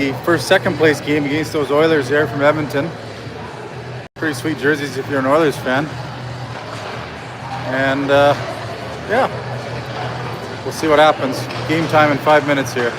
the second place game against those Oilers there from Edmonton. Pretty sweet jerseys if you're an Oilers fan. And yeah, we'll see what happens. Game time in 5 minutes here.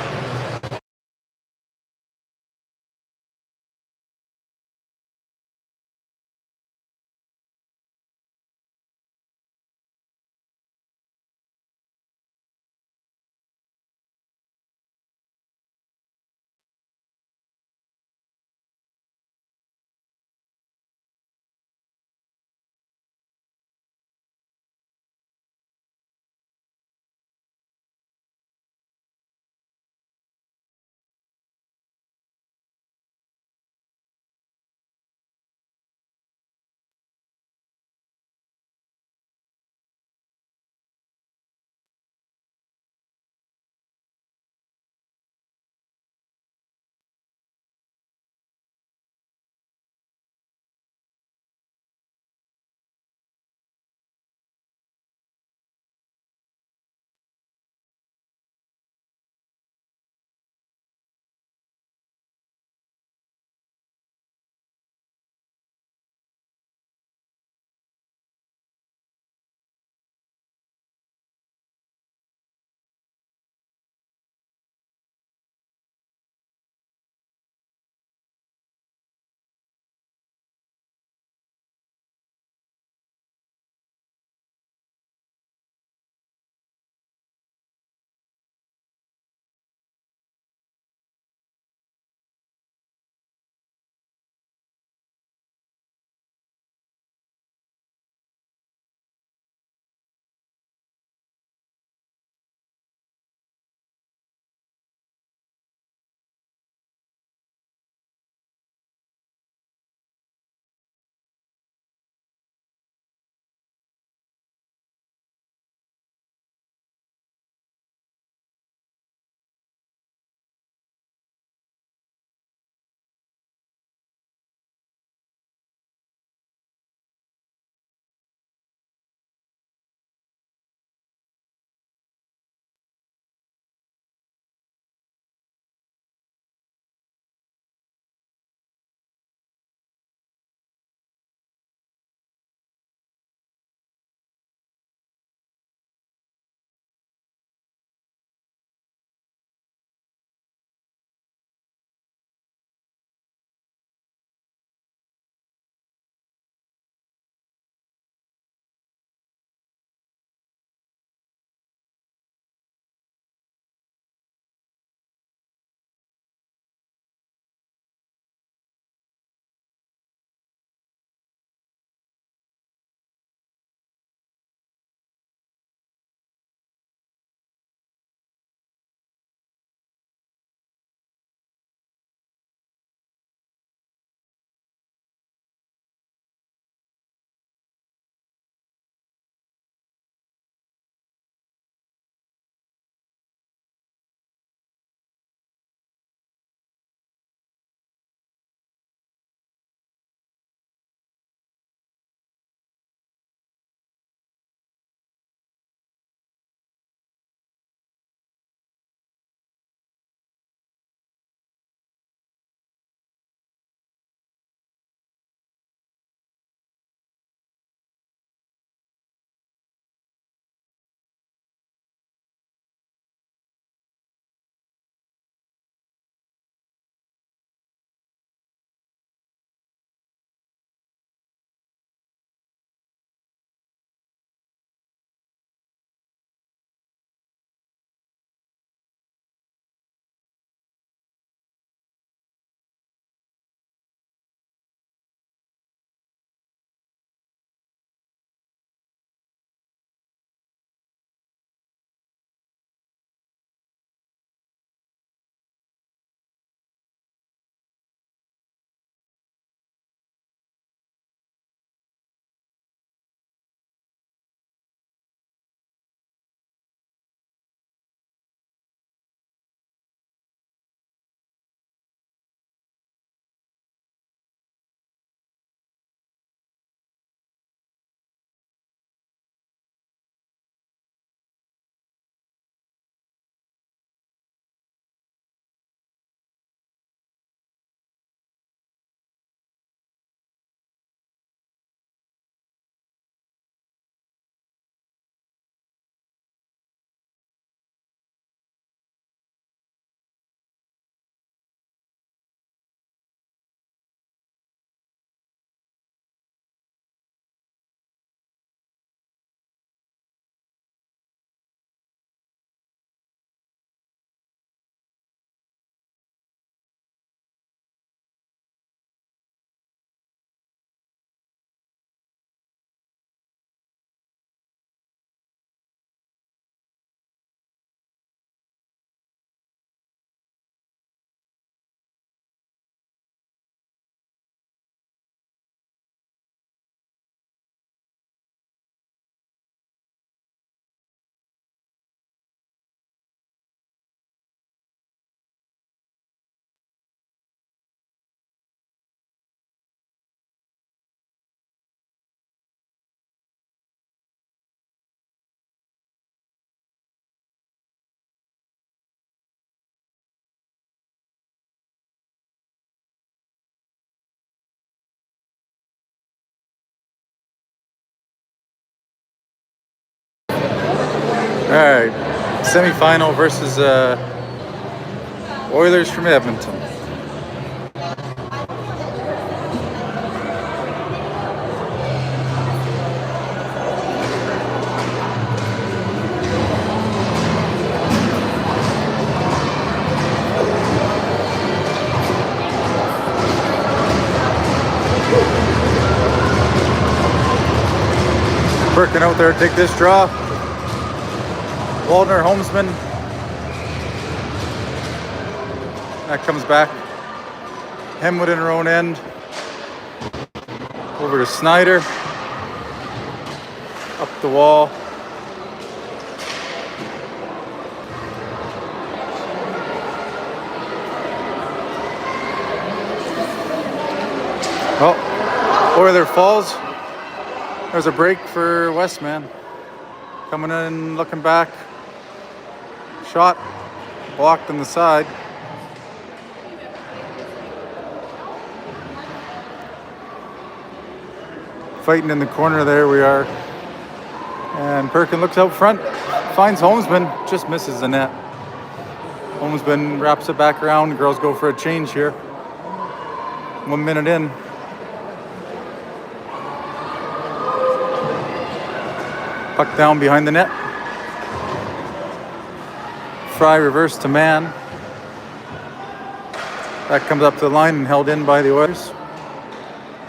right, semifinal versus Oilers from Edmonton. Working out there, take this draw. Waldner, Homesman. That comes back. Hemwood in her own end. Over to Snyder. Up the wall. Oh, Oiler falls. There's a break for Westman. Coming in, looking back. Shot blocked on the side. Fighting in the corner there we are. And Perkin looks out front, finds Homesman, just misses the net. Homesman wraps it back around. The girls go for a change here. 1 minute in. Puck down behind the net. Fry reverse to man. That comes up to the line and held in by the Oilers.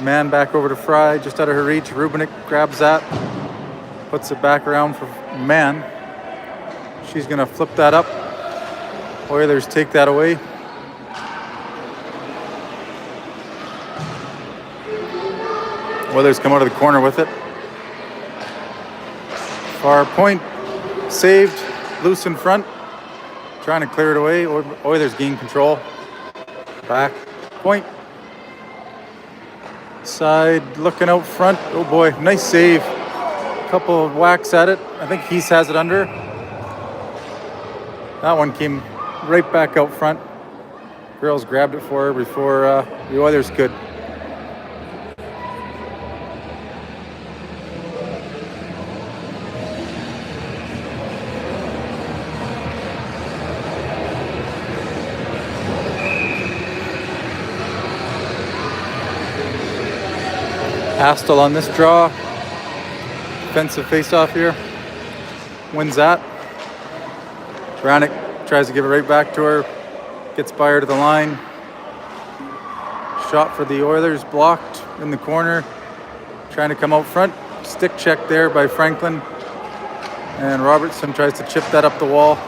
Man back over to Fry, just out of her reach. Rubinik grabs that, puts it back around for Man. She's gonna flip that up. Oilers take that away. Oilers come out of the corner with it. Far point, saved, loose in front, trying to clear it away. Oilers gain control. Back, point. Side, looking out front. Oh boy, nice save. Couple of whacks at it. I think Heath has it under. That one came right back out front. Girls grabbed it for her before the Oilers could. Astle on this draw. Defensive face-off here. Wins that. Branick tries to give it right back to her. Gets by her to the line. Shot for the Oilers, blocked in the corner. Trying to come out front. Stick check there by Franklin. And Robertson tries to chip that up the wall.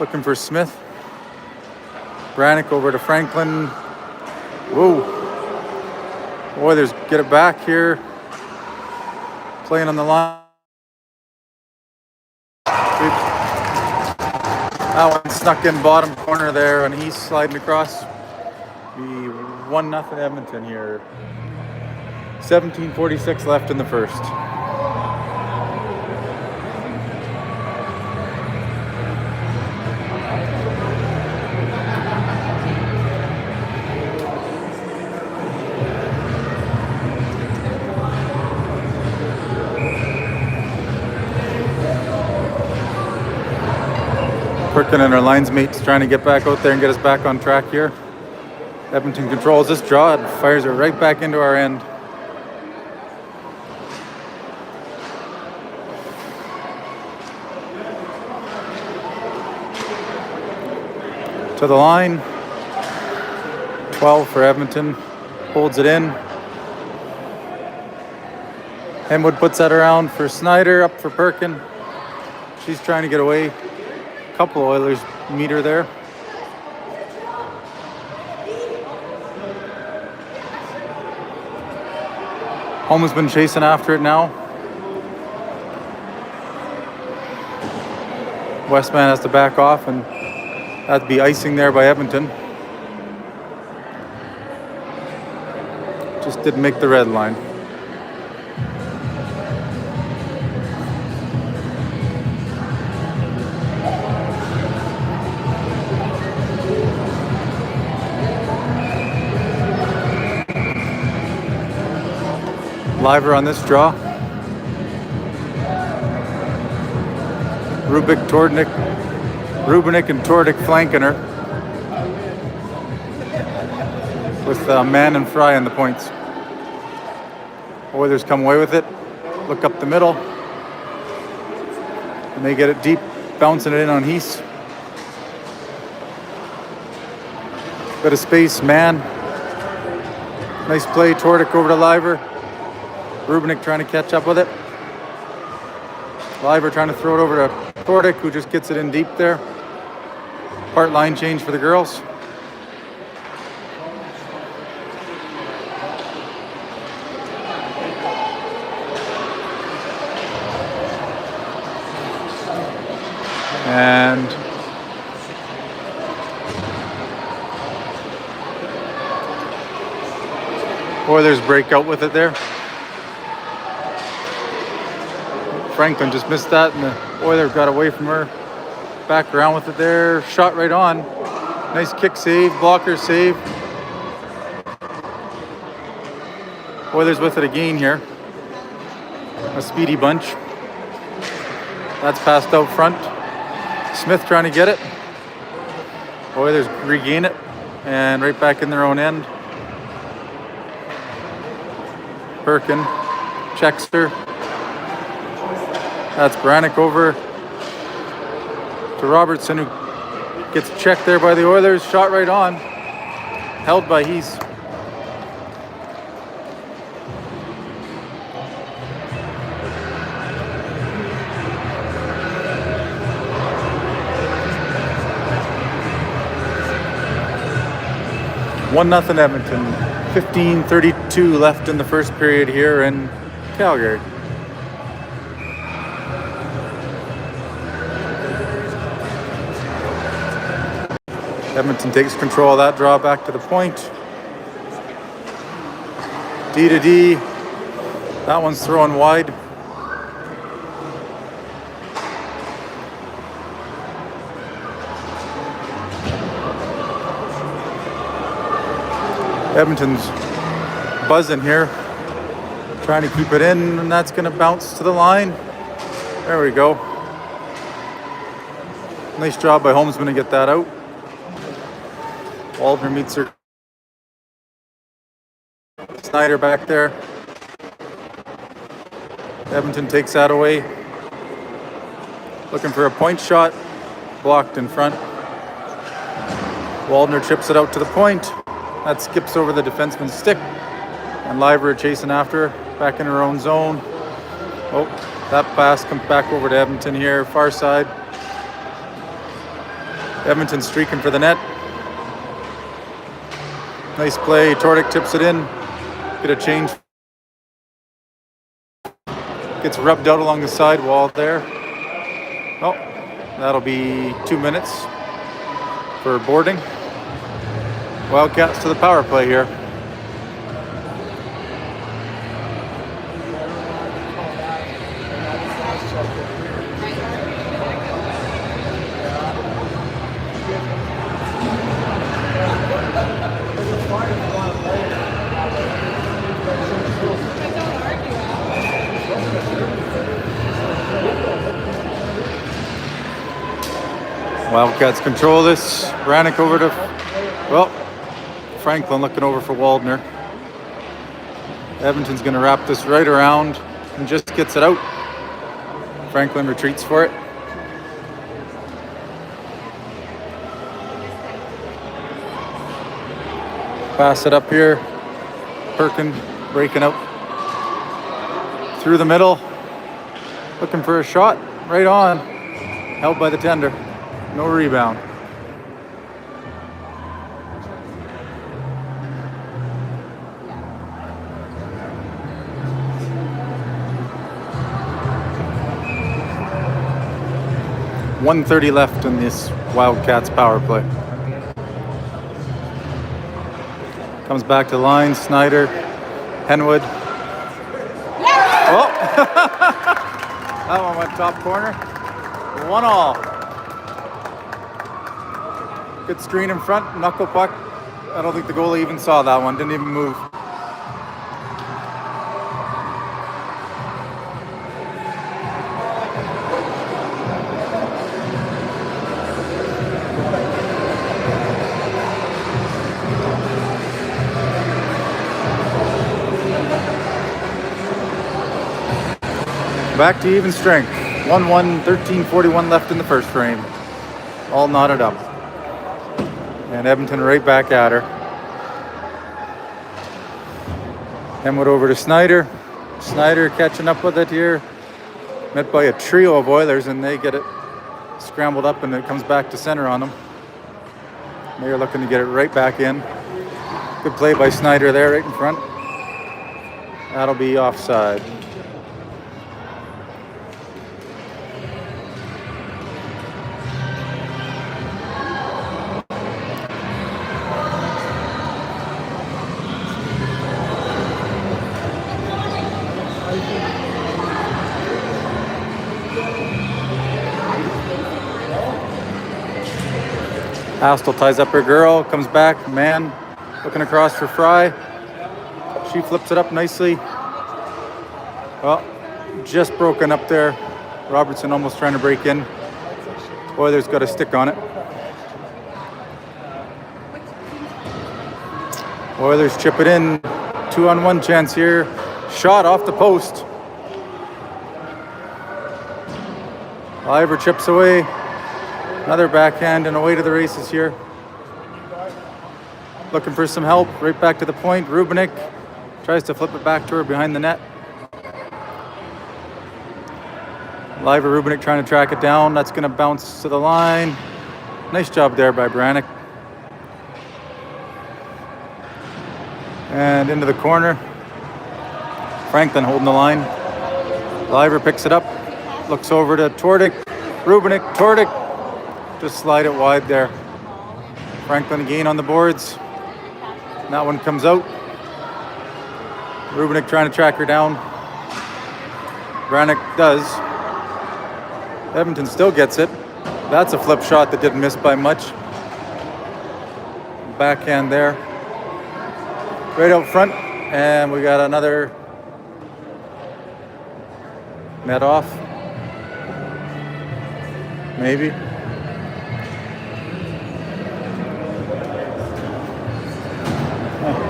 Looking for Smith. Branick over to Franklin. Whoa. Oilers get it back here. Playing on the line. That one snuck in bottom corner there, and he's sliding across. The 1-0 Edmonton here. 17:46 left in the first. Perkin and our lines mates trying to get back out there and get us back on track here. Edmonton controls this draw and fires it right back into our end. To the line. 12 for Edmonton. Holds it in. Hemwood puts that around for Snyder, up for Perkin. She's trying to get away. Couple Oilers meet her there. Holmes has been chasing after it now. Westman has to back off, and that'd be icing there by Edmonton. Just didn't make the red line. Liver on this draw. Rubinik and Tordik flanking her. With Mann and Fry in the points. Oilers come away with it. Look up the middle. And they get it deep, bouncing it in on Heath. Bit of space, Mann. Nice play, Tordik over to Liver. Rubinik trying to catch up with it. Liver trying to throw it over to Tordik, who just gets it in deep there. Part line change for the girls. And Oilers break out with it there. Franklin just missed that, and the Oilers got away from her. Back around with it there. Shot right on. Nice kick save, blocker save. Oilers with it again here. A speedy bunch. That's passed out front. Smith trying to get it. Oilers regain it. And right back in their own end. Perkin checks her. That's Brannick over to Robertson, who gets checked there by the Oilers. Shot right on. Held by Heath. One nothing Edmonton. 15:32 left in the first period here in Calgary. Edmonton takes control of that draw back to the point. D to D. That one's thrown wide. Edmonton's buzzing here, trying to keep it in, and that's going to bounce to the line. There we go. Nice job by Holmesman to get that out. Waldner meets her. Snyder back there. Edmonton takes that away. Looking for a point shot. Blocked in front. Waldner chips it out to the point. That skips over the defenseman's stick. And Liver chasing after her. Back in her own zone. Oh, that pass comes back over to Edmonton here. Far side. Edmonton streaking for the net. Nice play. Tordik tips it in. Get a change. Gets rubbed out along the sidewall there. Oh, that'll be 2 minutes for boarding. Wildcats to the power play here. Wildcats control this. Brannick over to, well, Franklin looking over for Waldner. Edmonton's going to wrap this right around and just gets it out. Franklin retreats for it. Pass it up here. Perkin breaking out through the middle. Looking for a shot. Right on. Held by the tender. No rebound. .130 left in this Wildcats power play. Comes back to the line. Snyder, Henwood. Oh! That one went top corner. 1-1. Good screen in front, knuckle puck. I don't think the goalie even saw that one, didn't even move. Back to even strength. 1-1, 13:41 left in the first frame. All knotted up. And Edmonton right back at her. Henwood over to Snyder. Snyder catching up with it here. Met by a trio of Oilers, and they get it scrambled up, and it comes back to center on them. They're looking to get it right back in. Good play by Snyder there, right in front. That'll be offside. Astle ties up her girl, comes back, man looking across for Fry. She flips it up nicely. Well, just broken up there. Robertson almost trying to break in. Oilers got a stick on it. Oilers chip it in. 2-on-1 chance here. Shot off the post. Ivor chips away. Another backhand and away to the races here. Looking for some help. Right back to the point. Rubenik tries to flip it back to her behind the net. Liva Rubenik trying to track it down. That's going to bounce to the line. Nice job there by Brannick. And into the corner. Franklin holding the line. Liva picks it up. Looks over to Tordik. Rubenik, Tordik. Just slide it wide there. Franklin again on the boards. And that one comes out. Rubenik trying to track her down. Brannick does. Edmonton still gets it. That's a flip shot that didn't miss by much. Backhand there. Right out front. And we got another net off. Maybe.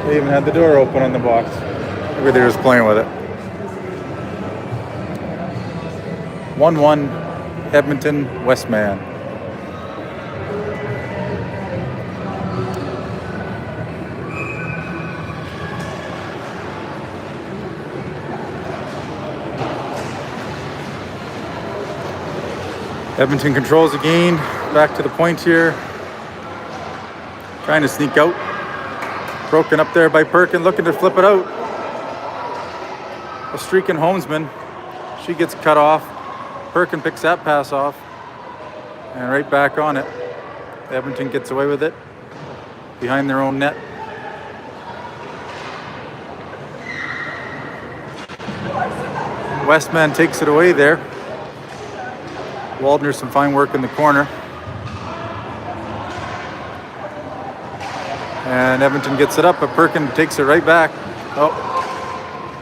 They even had the door open on the box. Maybe they're just playing with it. 1-1, Edmonton, Westman. Edmonton controls again. Back to the point here. Trying to sneak out. Broken up there by Perkin, looking to flip it out. A streaking homesman. She gets cut off. Perkin picks that pass off. And right back on it. Edmonton gets away with it. Behind their own net. Westman takes it away there. Waldner some fine work in the corner. And Edmonton gets it up, but Perkin takes it right back. Oh,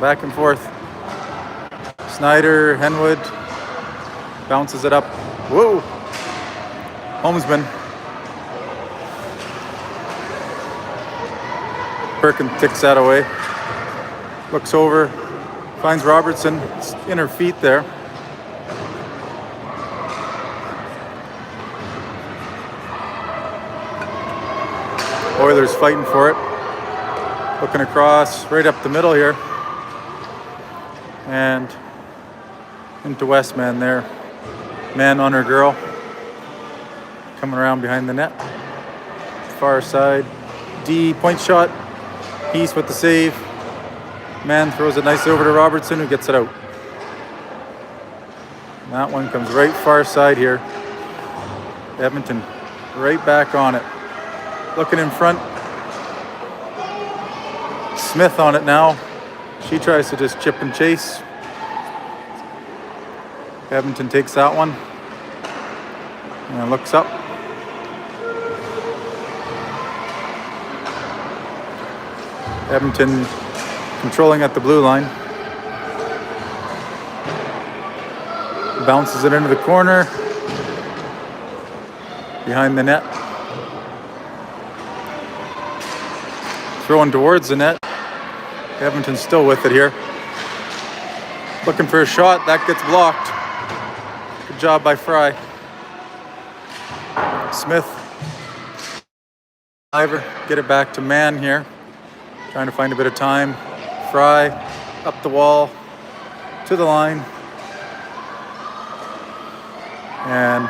back and forth. Snyder, Henwood, bounces it up. Whoa! Homesman. Perkin takes that away. Looks over, finds Robertson. It's in her feet there. Oilers fighting for it. Looking across, right up the middle here. And into Westman there. Man on her girl. Coming around behind the net. Far side. D, point shot. Peace with the save. Man throws it nice over to Robertson, who gets it out. And that one comes right far side here. Edmonton right back on it. Looking in front. Smith on it now. She tries to just chip and chase. Edmonton takes that one. And looks up. Edmonton controlling at the blue line. Bounces it into the corner. Behind the net. Throwing towards the net. Edmonton's still with it here. Looking for a shot. That gets blocked. Good job by Fry. Smith. Ivor. Get it back to Man here. Trying to find a bit of time. Fry. Up the wall. To the line. And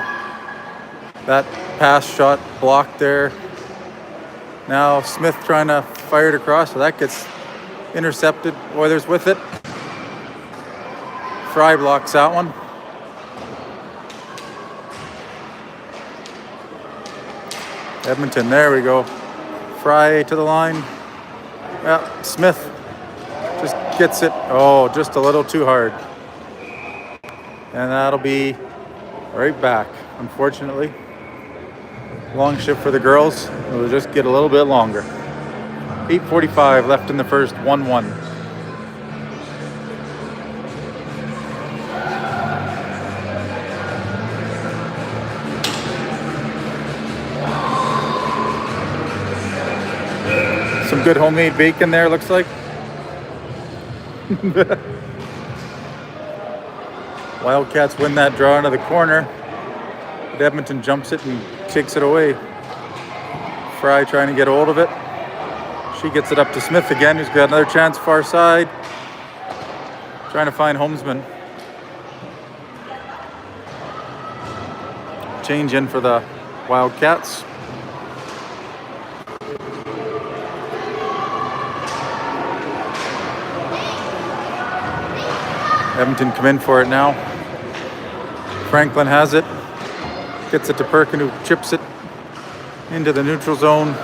that pass shot blocked there. Now Smith trying to fire it across. So that gets intercepted. Oilers with it. Fry blocks that one. Edmonton, there we go. Fry to the line. Yeah, Smith just gets it. Oh, just a little too hard. And that'll be right back, unfortunately. Long shift for the girls. It'll just get a little bit longer. 8:45 left in the first, 1-1. Some good homemade bacon there, looks like. Wildcats win that draw into the corner. But Edmonton jumps it and takes it away. Fry trying to get hold of it. She gets it up to Smith again, who's got another chance far side. Trying to find Homesman. Change in for the Wildcats. Edmonton come in for it now. Franklin has it. Gets it to Perkin, who chips it into the neutral zone.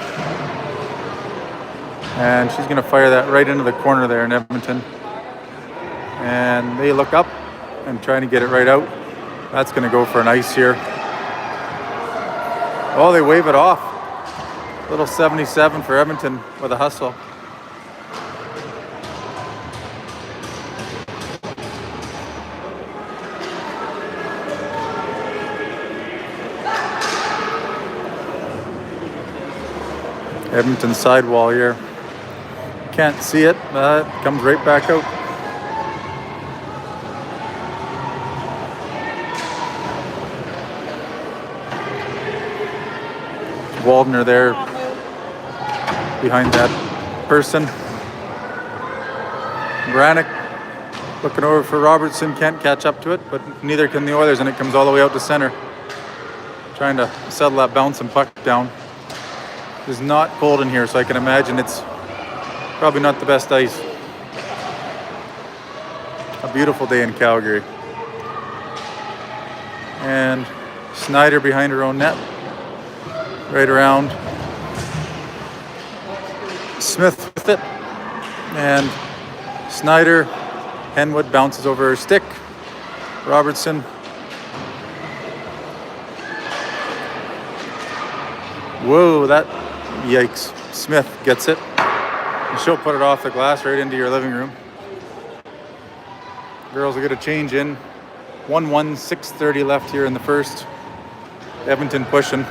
And she's going to fire that right into the corner there in Edmonton. And they look up and trying to get it right out. That's going to go for an ice here. Oh, they wave it off. Little 77 for Edmonton with a hustle. Edmonton sidewall here. Can't see it, but it comes right back out. Waldner there behind that person. Brannick looking over for Robertson, can't catch up to it, but neither can the Oilers, and it comes all the way out to center. Trying to settle that bouncing puck down. It's not cold in here, so I can imagine it's probably not the best ice. A beautiful day in Calgary. And Snyder behind her own net. Right around. Smith with it. And Snyder. Henwood bounces over her stick. Robertson. Whoa, that... Yikes. Smith gets it. And she'll put it off the glass right into your living room. Girls will get a change in. 1-1, 6:30 left here in the first. Edmonton pushing.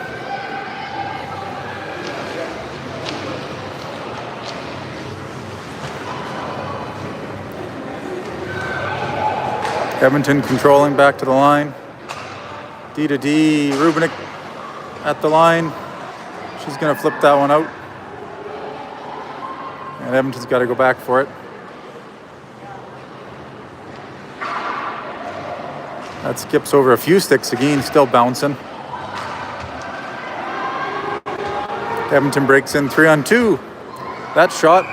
Edmonton controlling back to the line. D to D. Rubinek at the line. She's going to flip that one out. And Edmonton's got to go back for it. That skips over a few sticks again, still bouncing. Edmonton breaks in 3-on-2. That shot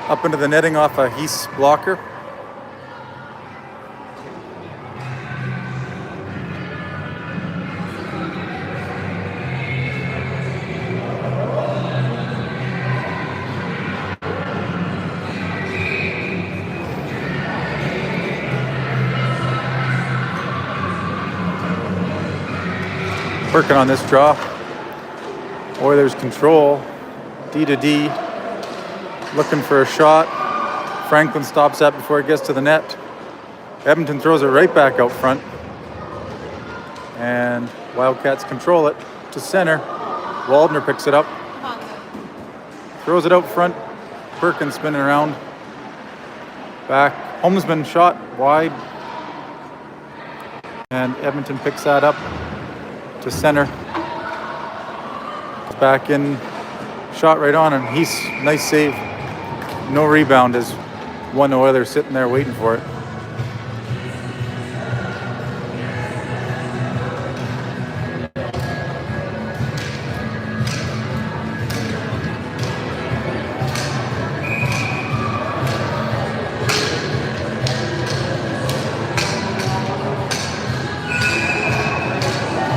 up into the netting off a Heath's blocker. Working on this draw. Oilers control. D to D. Looking for a shot. Franklin stops that before it gets to the net. Edmonton throws it right back out front. And Wildcats control it to center. Waldner picks it up. Throws it out front. Perkins spinning around. Back Homesman shot wide. And Edmonton picks that up to center. Back in, shot right on, and he's nice save. No rebound as one Oiler sitting there waiting for it.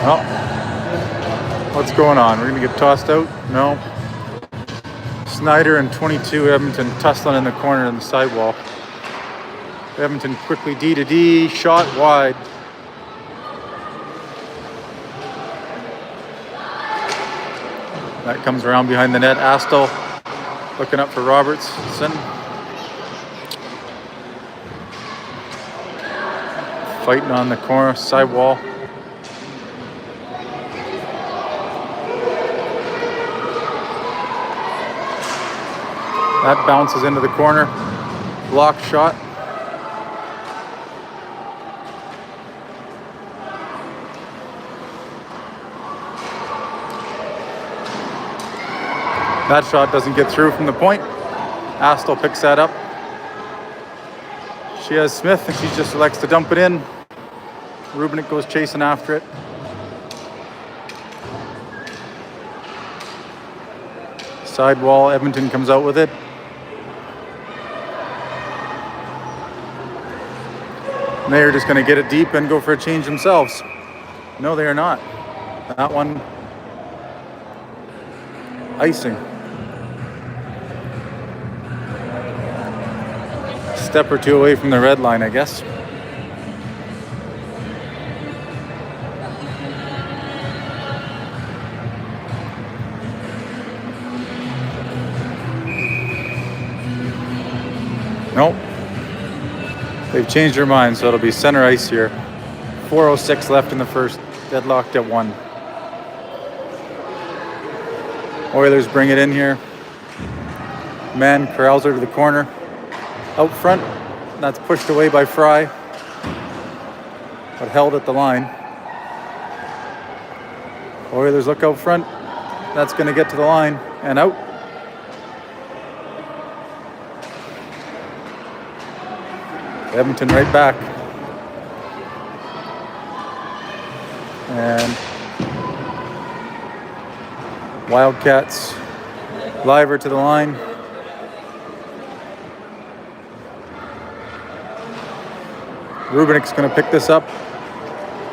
Well, what's going on? We're going to get tossed out? No. Snyder and 22 Edmonton tussling in the corner in the sidewall. Edmonton quickly D to D, shot wide. That comes around behind the net. Astle looking up for Robertson. Fighting on the corner sidewall. That bounces into the corner. Block shot. That shot doesn't get through from the point. Astle picks that up. She has Smith and she just elects to dump it in. Rubenik goes chasing after it. Sidewall, Edmonton comes out with it. And they are just going to get it deep and go for a change themselves. No, they are not. That one, icing. Step or two away from the red line, I guess. Nope. They've changed their mind, so it'll be center ice here. 4:06 left in the first. Deadlocked at 1. Oilers bring it in here. Man corrals her to the corner. Out front. That's pushed away by Fry. But held at the line. Oilers look out front. That's going to get to the line and out. Edmonton right back. And Wildcats liver to the line. Rubenik's going to pick this up.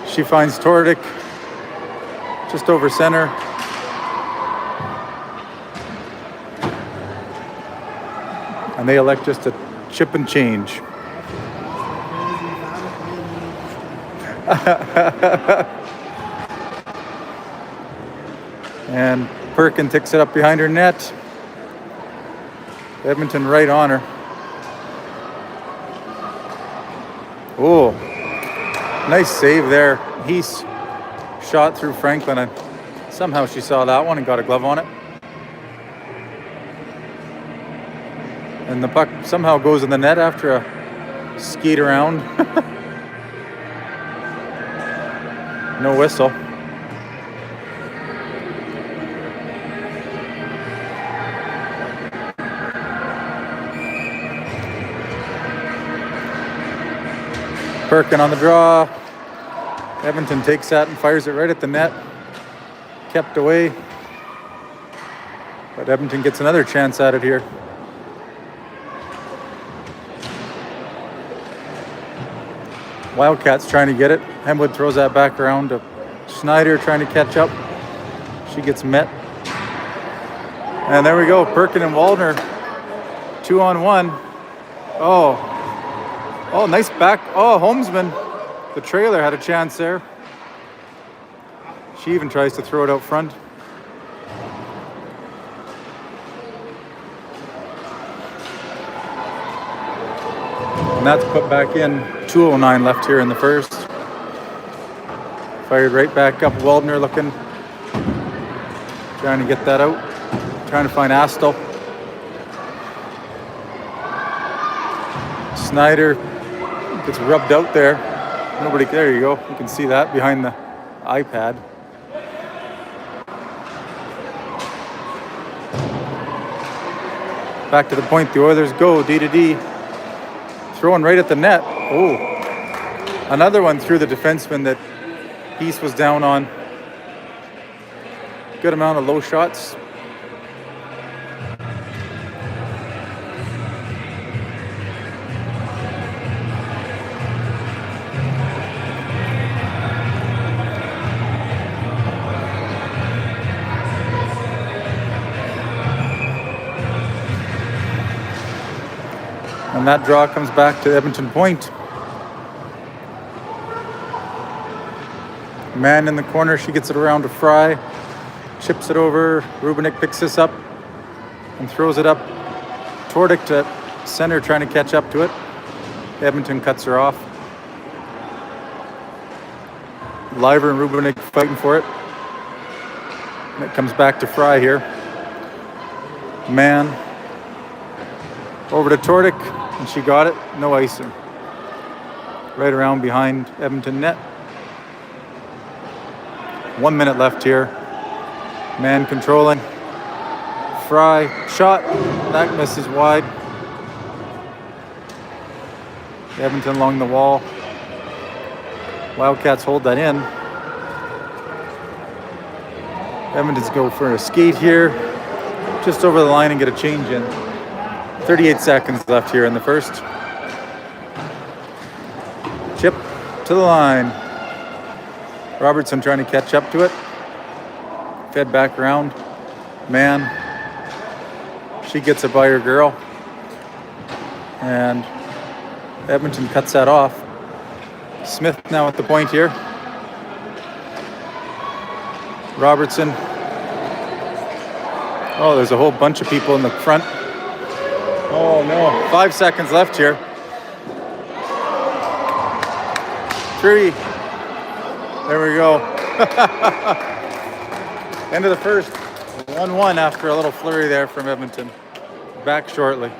She finds Tordic just over center. And they elect just to chip and change. And Perkin takes it up behind her net. Edmonton right on her. Oh, nice save there. He's shot through Franklin, and somehow she saw that one and got a glove on it. And the puck somehow goes in the net after a skate around. No whistle. Perkin on the draw. Edmonton takes that and fires it right at the net. Kept away. But Edmonton gets another chance at it here. Wildcats trying to get it. Hemwood throws that back around to Snyder trying to catch up. She gets met. And there we go. Perkin and Waldner 2-on-1. Oh, nice back. Oh, Homesman. The trailer had a chance there. She even tries to throw it out front. And that's put back in. 2:09 left here in the first. Fired right back up. Waldner looking. Trying to get that out. Trying to find Astle. Snyder gets rubbed out there. Nobody, there you go. You can see that behind the iPad. Back to the point, the Oilers go, D to D. Throwing right at the net. Oh, another one through the defenseman that Peace was down on. Good amount of low shots. And that draw comes back to Edmonton point. Man in the corner, she gets it around to Fry. Chips it over. Rubenik picks this up and throws it up. Tordick to center, trying to catch up to it. Edmonton cuts her off. Liver and Rubenik fighting for it. And it comes back to Fry here. Man over to Tordick, and she got it. No icing. Right around behind Edmonton net. 1 minute left here. Man controlling. Fry shot. That misses wide. Edmonton along the wall. Wildcats hold that in. Edmonton's go for a skate here. Just over the line and get a change in. 38 seconds left here in the first. Chip to the line. Robertson trying to catch up to it. Fed back around. Man. She gets it by her girl. And Edmonton cuts that off. Smith now at the point here. Robertson. Oh, there's a whole bunch of people in the front. Oh no, 5 seconds left here. 3. There we go. End of the first. 1-1 after a little flurry there from Edmonton. Back shortly.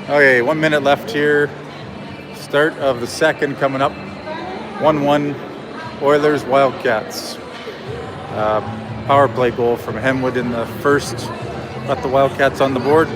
Okay, 1 minute left here. Start of the second coming up. 1-1 Oilers Wildcats. Power play goal from Hemwood in the first. Got the Wildcats on the board.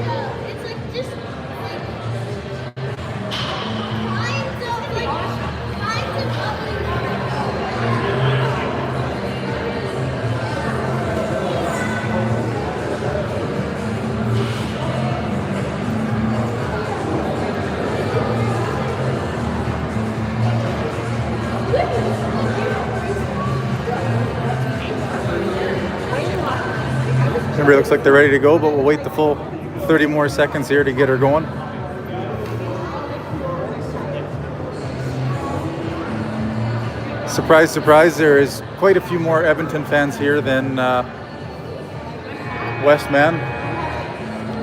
Everybody looks like they're ready to go, but we'll wait the full 30 more seconds here to get her going. Surprise, surprise, there is quite a few more Edmonton fans here than Westman.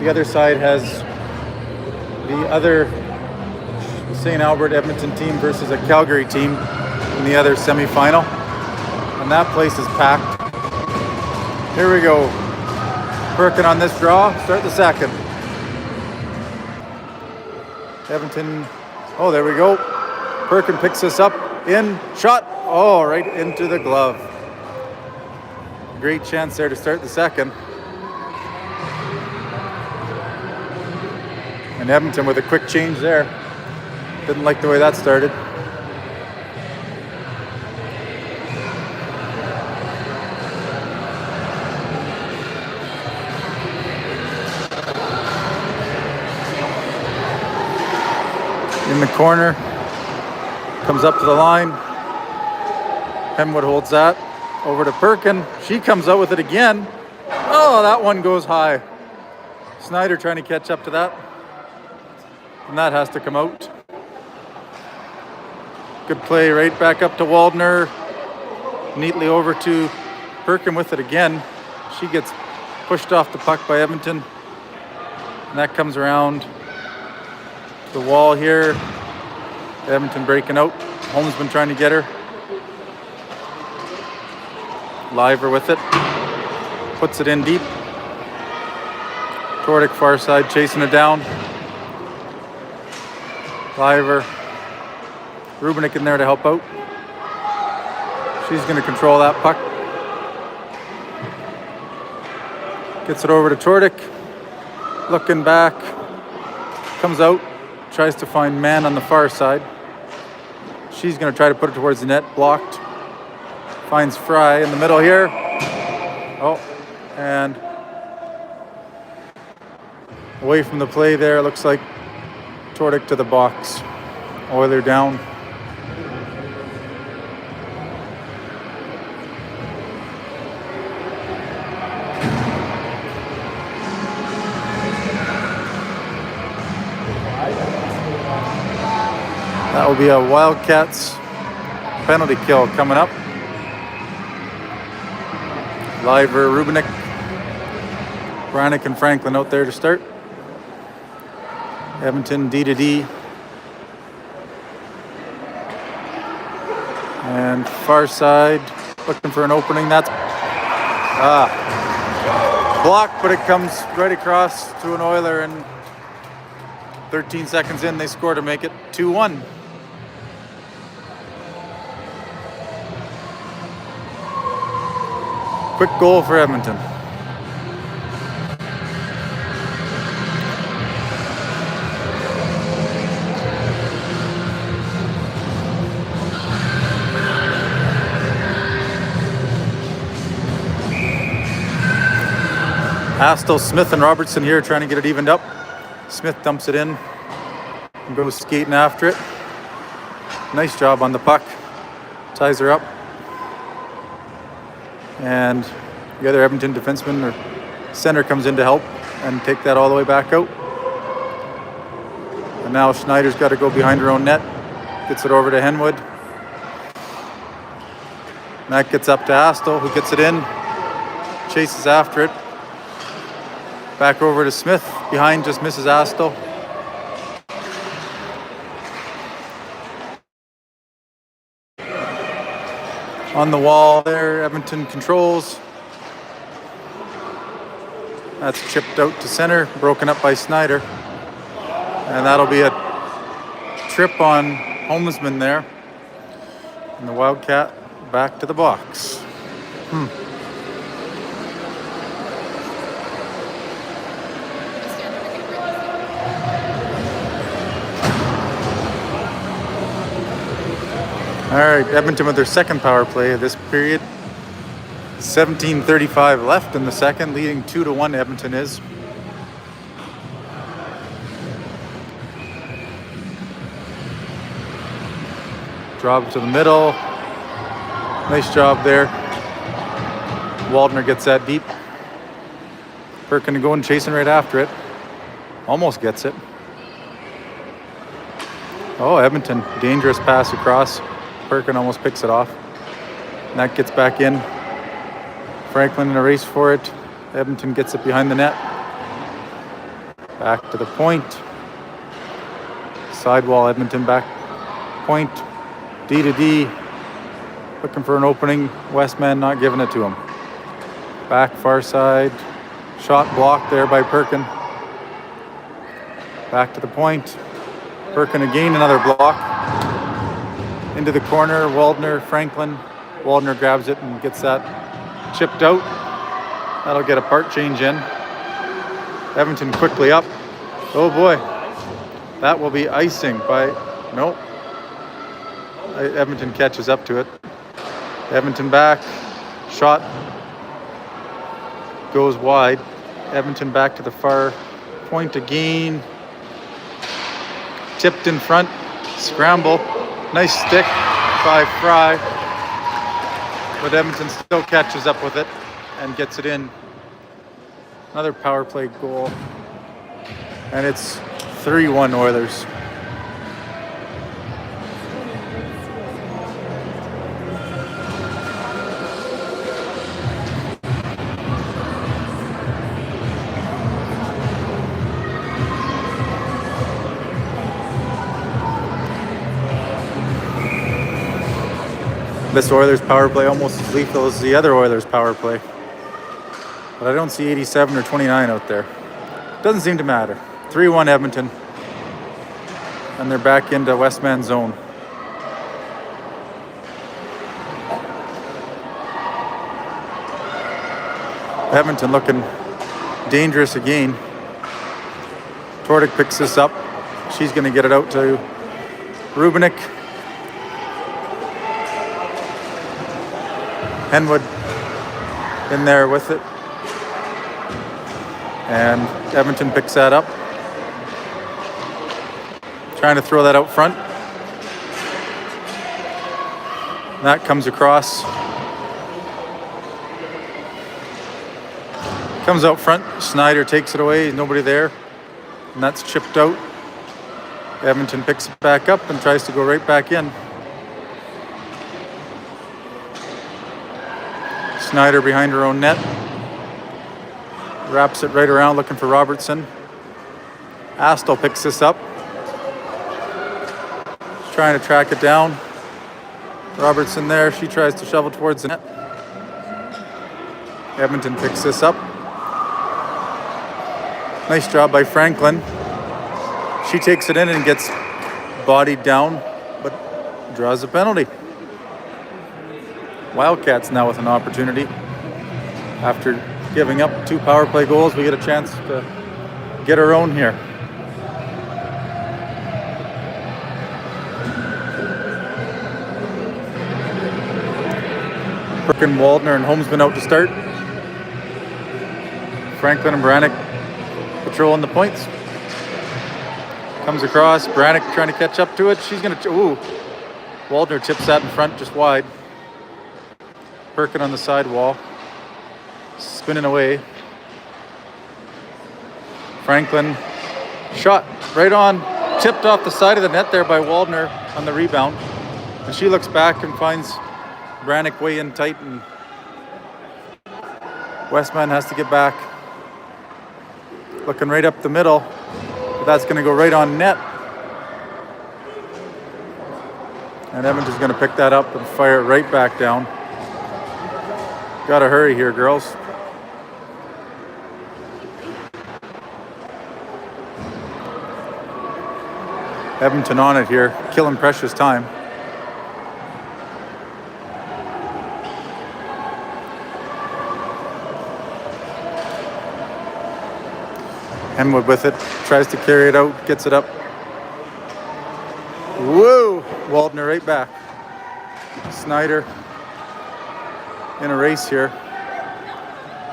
The other side has the other St. Albert Edmonton team versus a Calgary team in the other semifinal. And that place is packed. Here we go. Perkin on this draw, start the second. Edmonton, oh, there we go. Perkin picks us up, in, shot, oh, right into the glove. Great chance there to start the second. And Edmonton with a quick change there. Didn't like the way that started. In the corner, comes up to the line. Hemwood holds that over to Perkin. She comes out with it again. Oh, that one goes high. Snyder trying to catch up to that. And that has to come out. Good play right back up to Waldner. Neatly over to Perkin with it again. She gets pushed off the puck by Edmonton. And that comes around the wall here. Edmonton breaking out. Holmes been trying to get her. Liver with it. Puts it in deep. Tordic far side chasing it down. Liver. Rubinick in there to help out. She's going to control that puck. Gets it over to Tordic. Looking back. Comes out. Tries to find man on the far side. She's going to try to put it towards the net. Blocked. Finds Fry in the middle here. Oh, and away from the play there. Looks like Tordic to the box. Oiler down. That will be a Wildcats penalty kill coming up. Liver, Rubinick, Brannick and Franklin out there to start. Edmonton D to D. And far side looking for an opening. That's blocked, but it comes right across to an Oiler, and 13 seconds in they score to make it 2-1. Quick goal for Edmonton. Astle, Smith, and Robertson here trying to get it evened up. Smith dumps it in and goes skating after it. Nice job on the puck. Ties her up. And the other Edmonton defenseman or center comes in to help and take that all the way back out. And now Schneider's got to go behind her own net. Gets it over to Henwood. That gets up to Astle, who gets it in. Chases after it. Back over to Smith. Behind just misses Astle. On the wall there, Edmonton controls. That's chipped out to center, broken up by Snyder. And that'll be a trip on Homesman there. And the Wildcat back to the box. All right, Edmonton with their second power play of this period. 17:35 left in the second, leading 2-1 Edmonton is. Drop to the middle. Nice job there. Waldner gets that deep. Perkin going chasing right after it. Almost gets it. Oh, Edmonton, dangerous pass across. Perkin almost picks it off. And that gets back in. Franklin in a race for it. Edmonton gets it behind the net. Back to the point. Sidewall, Edmonton back point. D to D. Looking for an opening. Westman not giving it to him. Back far side. Shot blocked there by Perkin. Back to the point. Perkin again, another block. Into the corner, Waldner, Franklin. Waldner grabs it and gets that chipped out. That'll get a part change in. Edmonton quickly up. Oh boy. That will be icing by, nope. Edmonton catches up to it. Edmonton back. Shot goes wide. Edmonton back to the far point again. Tipped in front. Scramble. Nice stick by Fry. But Edmonton still catches up with it and gets it in. Another power play goal. And it's 3-1 Oilers. This Oilers power play almost as lethal as the other Oilers power play. But I don't see 87 or 29 out there. Doesn't seem to matter. 3-1 Edmonton. And they're back into Westman zone. Edmonton looking dangerous again. Tordic picks this up. She's going to get it out to Rubinik. Henwood in there with it. And Edmonton picks that up. Trying to throw that out front. That comes across. Comes out front. Snyder takes it away. Nobody there. And that's chipped out. Edmonton picks it back up and tries to go right back in. Snyder behind her own net. Wraps it right around looking for Robertson. Astle picks this up. Trying to track it down. Robertson there. She tries to shovel towards the net. Edmonton picks this up. Nice job by Franklin. She takes it in and gets bodied down, but draws a penalty. Wildcats now with an opportunity. After giving up 2 power play goals, we get a chance to get our own here. Perkin, Waldner, and Homesman out to start. Franklin and Brannick patrolling the points. Comes across, Brannick trying to catch up to it. She's going to, ooh. Waldner tips that in front, just wide. Perkin on the sidewall, spinning away. Franklin, shot right on, tipped off the side of the net there by Waldner on the rebound. And she looks back and finds Brannick way in tight, and Westman has to get back. Looking right up the middle, but that's going to go right on net. And Edmonton's going to pick that up and fire it right back down. Gotta hurry here, girls. Edmonton on it here, killing precious time. Henwood with it, tries to carry it out, gets it up. Whoa! Waldner right back. Snyder in a race here.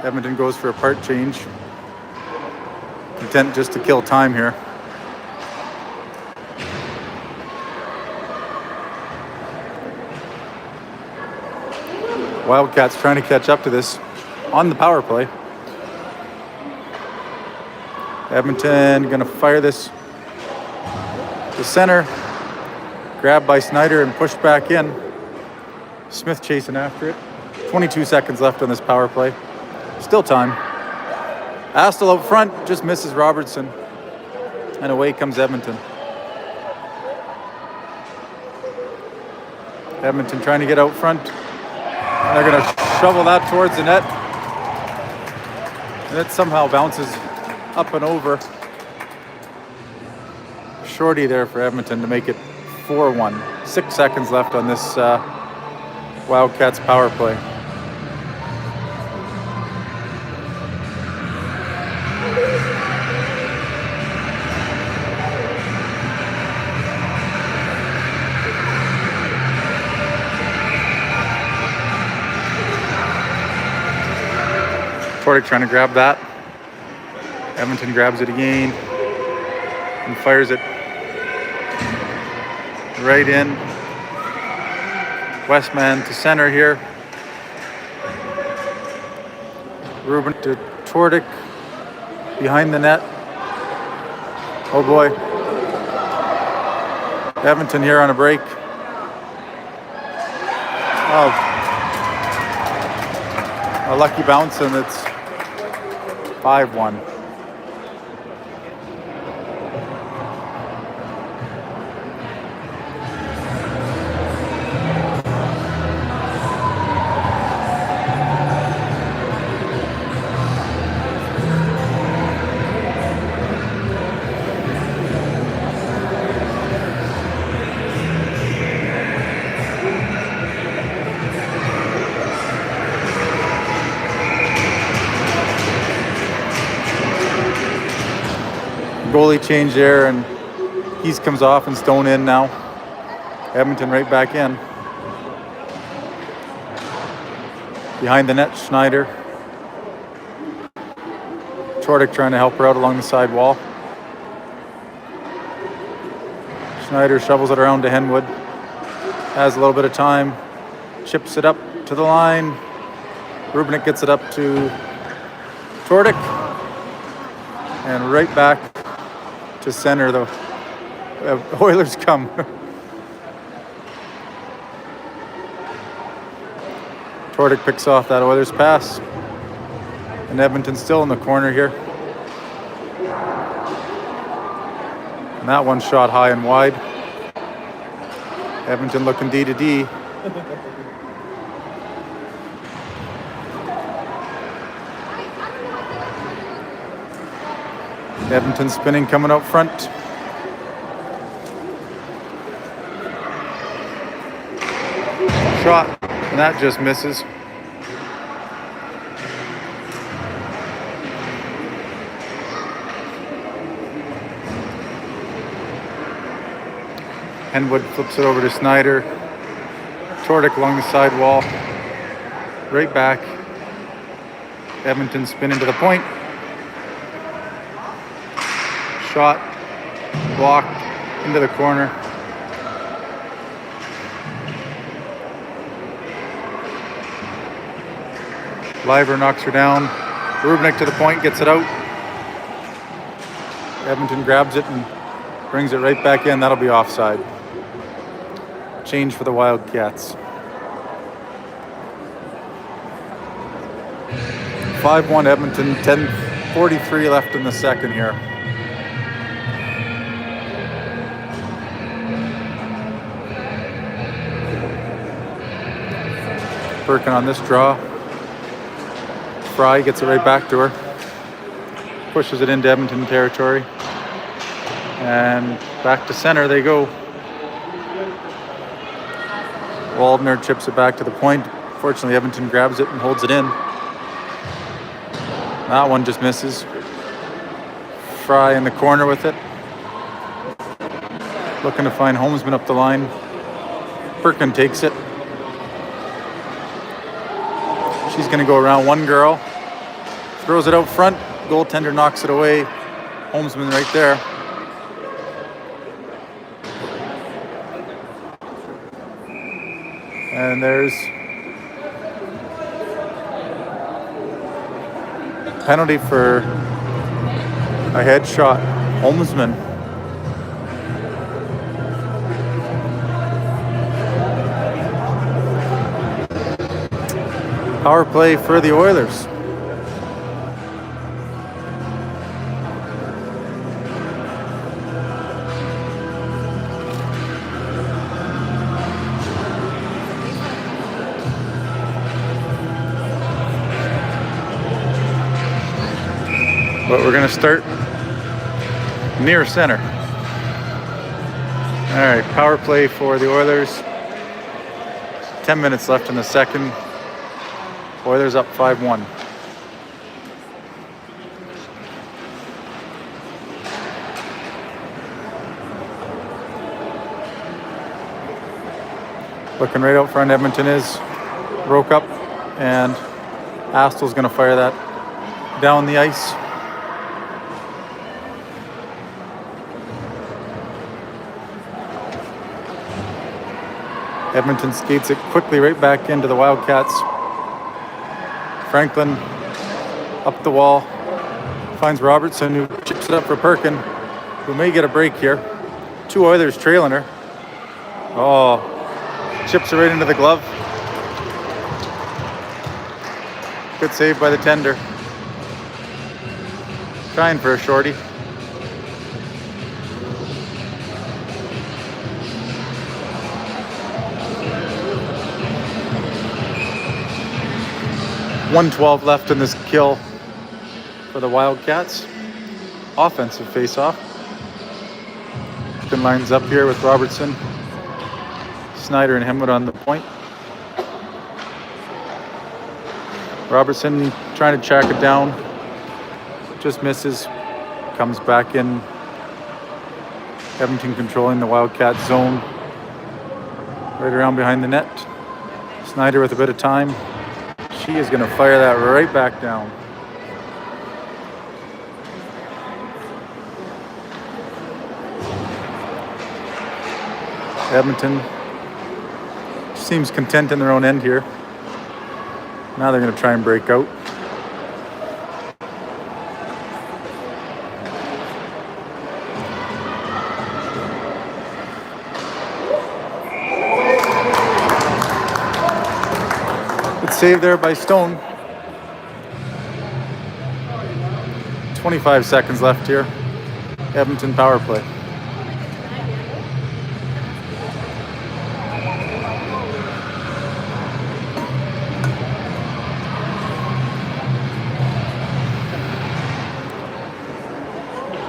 Edmonton goes for a part change. Content just to kill time here. Wildcats trying to catch up to this on the power play. Edmonton gonna fire this to center. Grabbed by Snyder and pushed back in. Smith chasing after it. 22 seconds left on this power play. Still time. Astle out front, just misses Robertson. And away comes Edmonton. Edmonton trying to get out front. And they're gonna shovel that towards the net. And it somehow bounces up and over. Shorty there for Edmonton to make it 4-1. 6 seconds left on this Wildcats power play. Tordick trying to grab that. Edmonton grabs it again and fires it right in. Westman to center here. Rubin to Tordick behind the net. Oh boy. Edmonton here on a break. Oh. A lucky bounce, and it's 5-1. Goalie change there, and Hees comes off and Stone in now. Edmonton right back in. Behind the net, Schneider. Tordick trying to help her out along the side wall. Schneider shovels it around to Henwood. Has a little bit of time. Chips it up to the line. Rubinick gets it up to Tordick. And right back to center. The Oilers come. Tordick picks off that Oilers pass. And Edmonton still in the corner here. And that one shot high and wide. Edmonton looking D to D. Edmonton spinning, coming out front. Shot, and that just misses. Henwood flips it over to Snyder. Tordick along the side wall. Right back. Edmonton spinning to the point. Shot, blocked into the corner. Liver knocks her down. Rubinick to the point, gets it out. Edmonton grabs it and brings it right back in. That'll be offside. Change for the Wildcats. 5-1 Edmonton, 10:43 left in the second here. Birkin on this draw. Fry gets it right back to her. Pushes it into Edmonton territory. And back to center they go. Waldner chips it back to the point. Fortunately, Edmonton grabs it and holds it in. That one just misses. Fry in the corner with it. Looking to find Holmesman up the line. Perkin takes it. She's going to go around one girl. Throws it out front. Goaltender knocks it away. Holmesman right there. And there's penalty for a headshot. Holmesman. Power play for the Oilers. But we're going to start near center. All right, power play for the Oilers. 10 minutes left in the second. Oilers up 5-1. Looking right out front, Edmonton is. Broke up, and Astel's going to fire that down the ice. Edmonton skates it quickly right back into the Wildcats. Franklin up the wall, finds Robertson, who chips it up for Perkin, who may get a break here. Two Oilers trailing her. Oh, chips it right into the glove. Good save by the tender. Trying for a shorty. .112 left in this kill for the Wildcats. Offensive face-off. Perkin lines up here with Robertson. Snyder and Hemwood on the point. Robertson trying to track it down. Just misses. Comes back in. Edmonton controlling the Wildcat zone. Right around behind the net. Snyder with a bit of time. She is going to fire that right back down. Edmonton seems content in their own end here. Now they're going to try and break out. Save there by Stone. 25 seconds left here. Edmonton power play.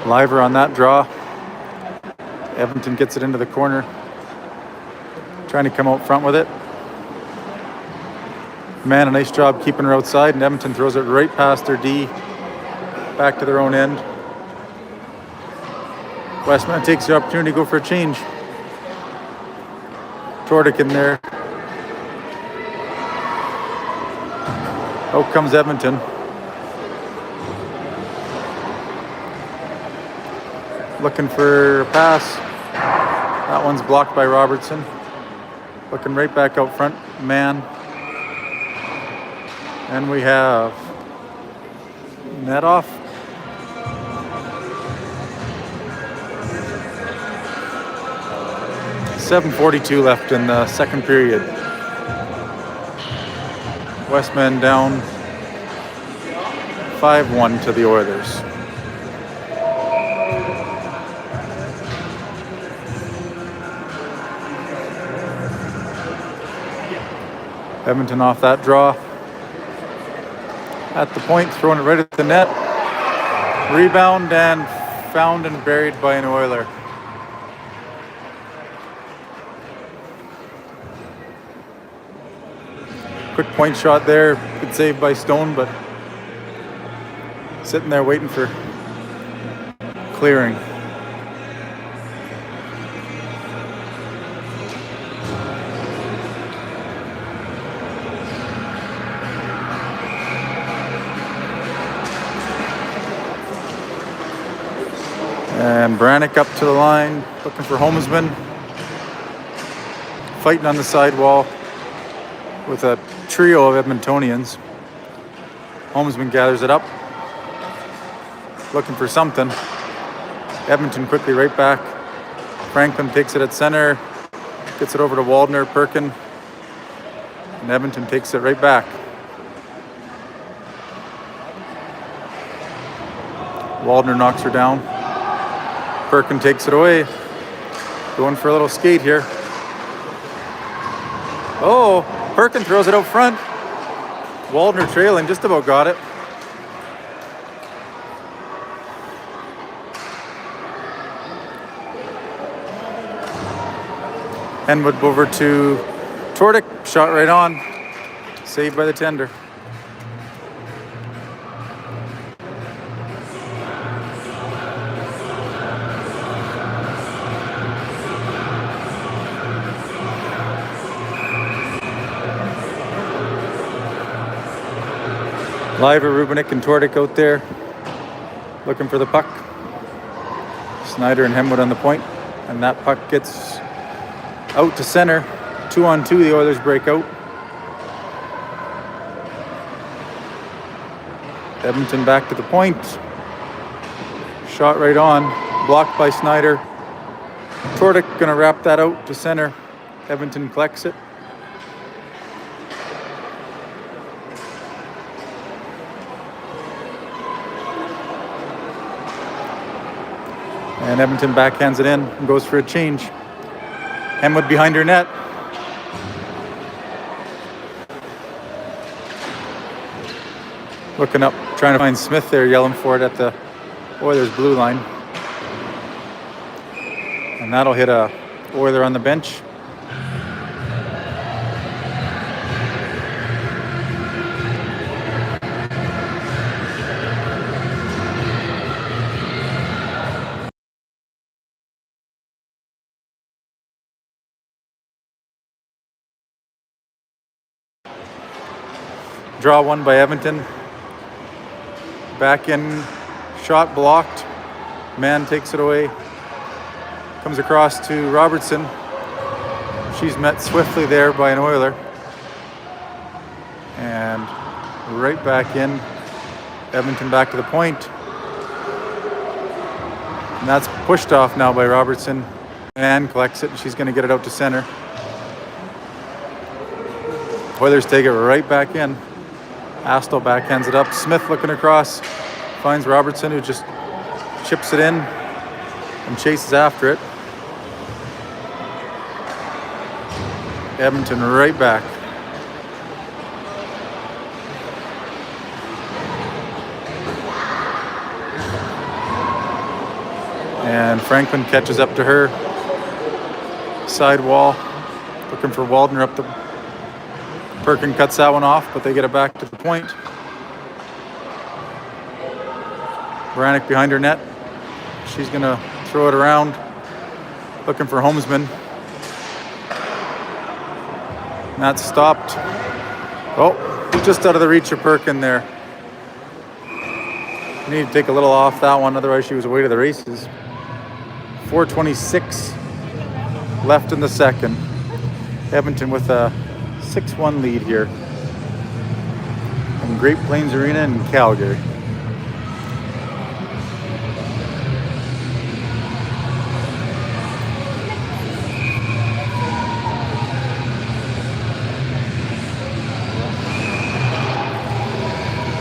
Liver on that draw. Edmonton gets it into the corner. Trying to come out front with it. Man, a nice job keeping her outside, and Edmonton throws it right past their D, back to their own end. Westman takes the opportunity to go for a change. Tordick in there. Out comes Edmonton. Looking for a pass. That one's blocked by Robertson. Looking right back out front. Man. And we have net off. .742 left in the second period. Westman down 5-1 to the Oilers. Edmonton off that draw. At the point, throwing it right at the net. Rebound and found and buried by an Oiler. Quick point shot there, good save by Stone, but sitting there waiting for clearing. And Brannick up to the line, looking for Holmesman. Fighting on the sidewall with a trio of Edmontonians. Holmesman gathers it up, looking for something. Edmonton quickly right back. Franklin takes it at center, gets it over to Waldner, Perkin, and Edmonton takes it right back. Waldner knocks her down. Perkin takes it away. Going for a little skate here. Oh, Perkin throws it out front. Waldner trailing, just about got it. Henwood over to Tordick, shot right on. Saved by the tender. Liver, Rubinick, and Tordick out there looking for the puck. Snyder and Henwood on the point, and that puck gets out to center. 2-on-2, the Oilers break out. Edmonton back to the point. Shot right on, blocked by Snyder. Tordick gonna wrap that out to center. Edmonton collects it. And Edmonton backhands it in and goes for a change. Henwood behind her net. Looking up, trying to find Smith there, yelling for it at the Oilers blue line. And that'll hit a Oiler on the bench. Draw one by Edmonton. Back in, shot blocked. Man takes it away. Comes across to Robertson. She's met swiftly there by an Oiler. And right back in. Edmonton back to the point. And that's pushed off now by Robertson. Man collects it, and she's going to get it out to center. Oilers take it right back in. Astle backhands it up. Smith looking across. Finds Robertson, who just chips it in and chases after it. Edmonton right back. And Franklin catches up to her. Side wall. Looking for Waldner up the... Perkin cuts that one off, but they get it back to the point. Brannick behind her net. She's going to throw it around. Looking for Holmesman. And that's stopped. Oh, just out of the reach of Perkin there. Need to take a little off that one, otherwise she was away to the races. 4:26 left in the second. Edmonton with a 6-1 lead here in Great Plains Arena in Calgary.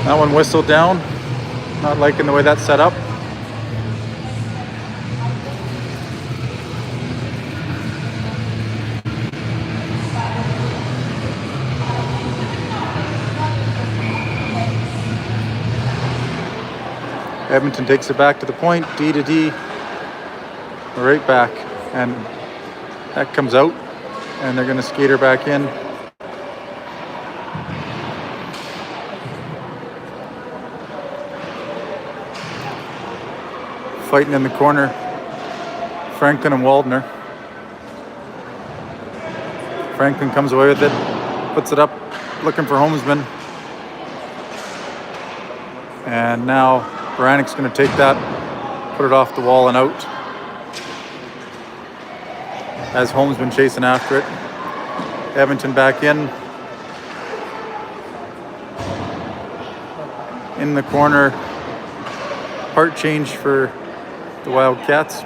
That one whistled down. Not liking the way that's set up. Edmonton takes it back to the point, D to D, right back, and that comes out, and they're going to skate her back in. Fighting in the corner, Franklin and Waldner. Franklin comes away with it, puts it up, looking for Homesman. And now Baranik's going to take that, put it off the wall and out. As Homesman chasing after it. Edmonton back in. In the corner, part change for the Wildcats.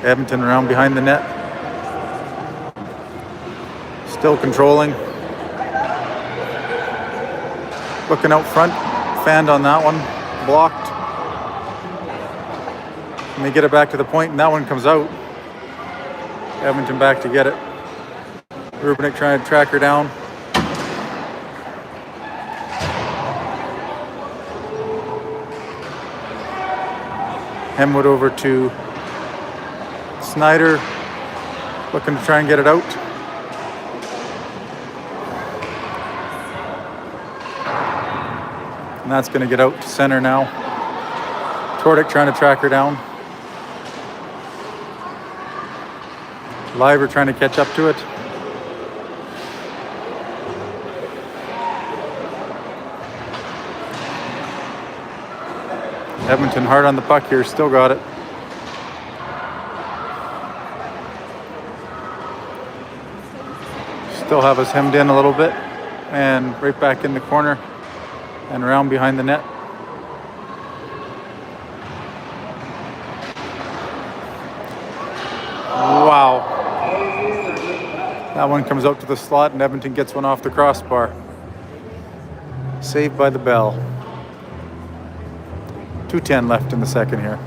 Edmonton around behind the net. Still controlling. Looking out front. Fanned on that one. Blocked. And they get it back to the point, and that one comes out. Edmonton back to get it. Rubenik trying to track her down. Hemwood over to Snyder, looking to try and get it out. And that's going to get out to center now. Tordick trying to track her down. Liver trying to catch up to it. Edmonton hard on the puck here, still got it. Still have us hemmed in a little bit, and right back in the corner and around behind the net. Wow. That one comes out to the slot, and Edmonton gets one off the crossbar. Saved by the bell. 2:10 left in the second here.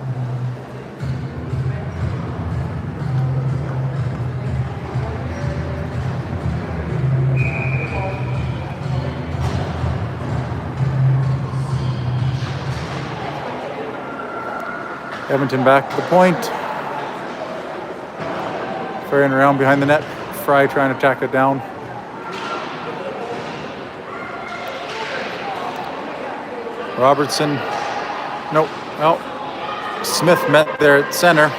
Edmonton back to the point. Ferrying around behind the net. Fry trying to tack it down. Robertson. Nope. Well, Smith met there at center.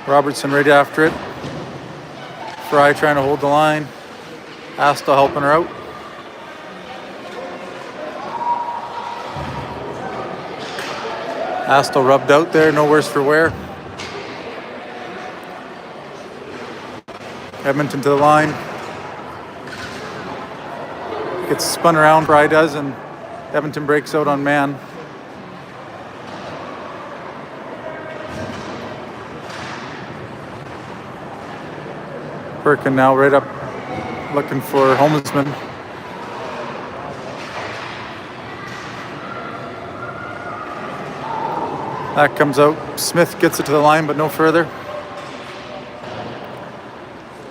Robertson right after it. Fry trying to hold the line. Asta helping her out. Asta rubbed out there, no worse for wear. Edmonton to the line. Gets spun around, Fry does, and Edmonton breaks out on man. Perkin now right up looking for Homesman. That comes out. Smith gets it to the line, but no further.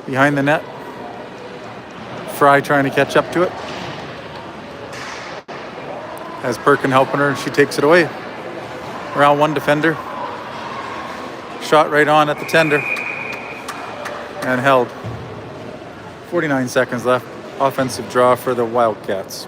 Behind the net. Fry trying to catch up to it. Has Perkin helping her, and she takes it away. Around one defender. Shot right on at the tender. And held. 49 seconds left. Offensive draw for the Wildcats.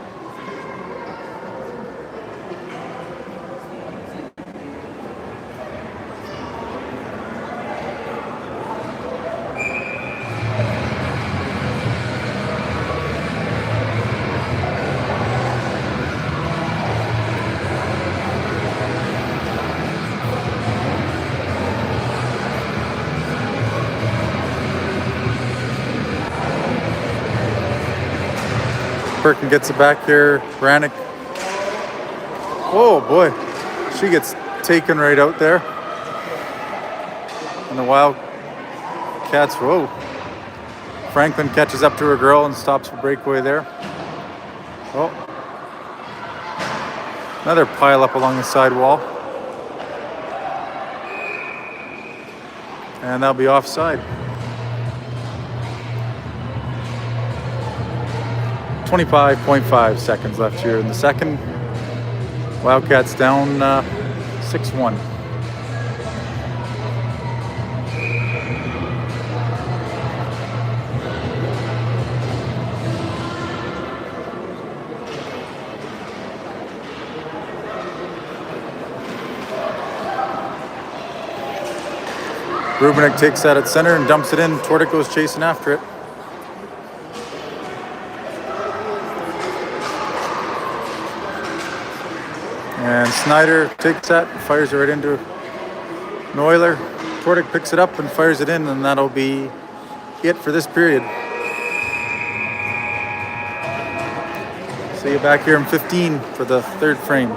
Perkin gets it back here. Branick. Oh boy. She gets taken right out there. And the Wildcats, whoa. Franklin catches up to her girl and stops for breakaway there. Oh. Another pile up along the side wall. And that'll be offside. 25.5 seconds left here in the second. Wildcats down 6-1. Rubenek takes that at center and dumps it in. Tordik goes chasing after it. And Snyder takes that and fires it right into Neuler. Tordik picks it up and fires it in, and that'll be it for this period. See you back here in 15 for the third frame.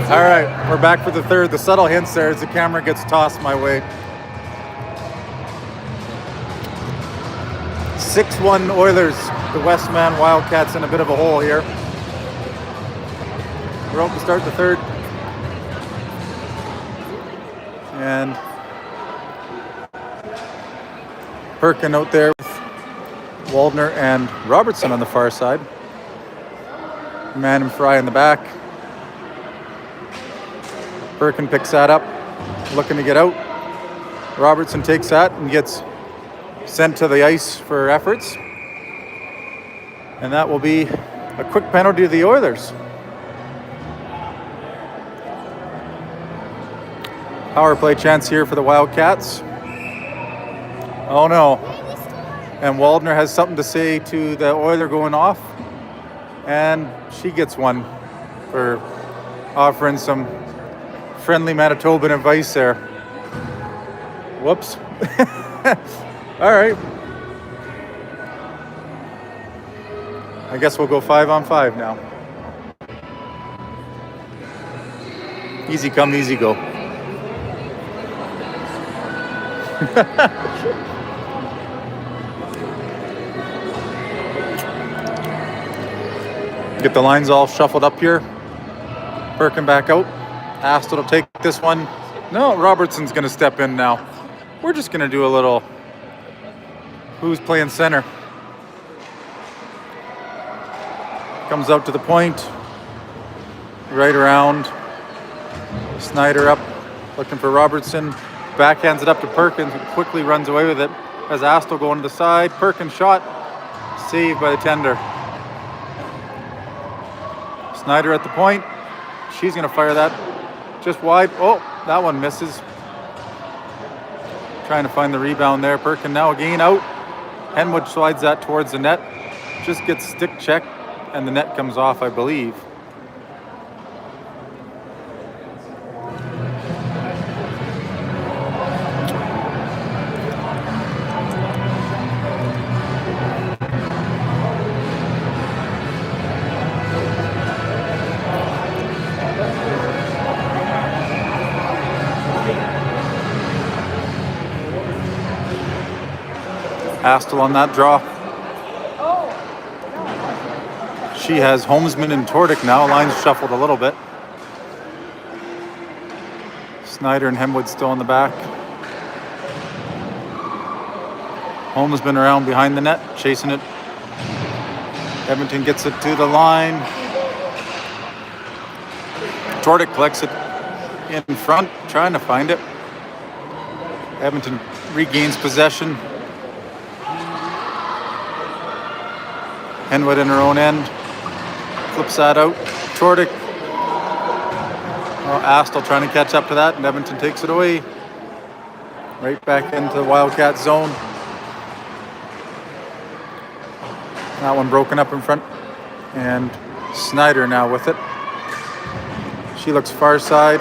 All right, we're back for the third. The subtle hints there as the camera gets tossed my way. 6-1 Oilers. The Westman Wildcats in a bit of a hole here. We're out to start the third. And Perkin out there with Waldner and Robertson on the far side. Man and Fry in the back. Perkin picks that up, looking to get out. Robertson takes that and gets sent to the ice for efforts. And that will be a quick penalty to the Oilers. Power play chance here for the Wildcats. Oh no. And Waldner has something to say to the Oiler going off. And she gets one for offering some friendly Manitoban advice there. Whoops. All right. I guess we'll go 5-on-5 now. Easy come, easy go. Get the lines all shuffled up here. Perkin back out. Astle will take this one. No, Robertson's going to step in now. We're just going to do a little who's playing center. Comes out to the point. Right around. Snyder up, looking for Robertson. Backhands it up to Perkins, who quickly runs away with it. As Astle going to the side. Perkins shot. Saved by the tender. Snyder at the point. She's going to fire that just wide. Oh, that one misses. Trying to find the rebound there. Perkin now again out. Henwood slides that towards the net. Just gets stick checked, and the net comes off, I believe. Astle on that draw. She has Holmesman and Tordick now. Lines shuffled a little bit. Snyder and Hemwood still in the back. Holmesman around behind the net, chasing it. Edmonton gets it to the line. Tordick collects it in front, trying to find it. Edmonton regains possession. Henwood in her own end. Flips that out. Tordick. Oh, Astle trying to catch up to that, and Edmonton takes it away. Right back into the Wildcat zone. That one broken up in front. And Snyder now with it. She looks far side.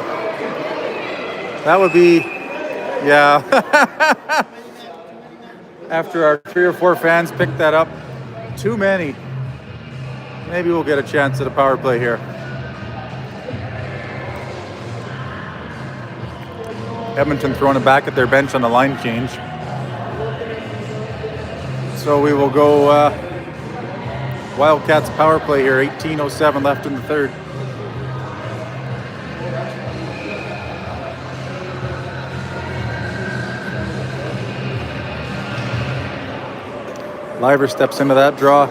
That would be, yeah. After our 3 or 4 fans picked that up. Too many. Maybe we'll get a chance at a power play here. Edmonton throwing it back at their bench on the line change. So we will go Wildcats power play here. 18:07 left in the third. Liver steps into that draw.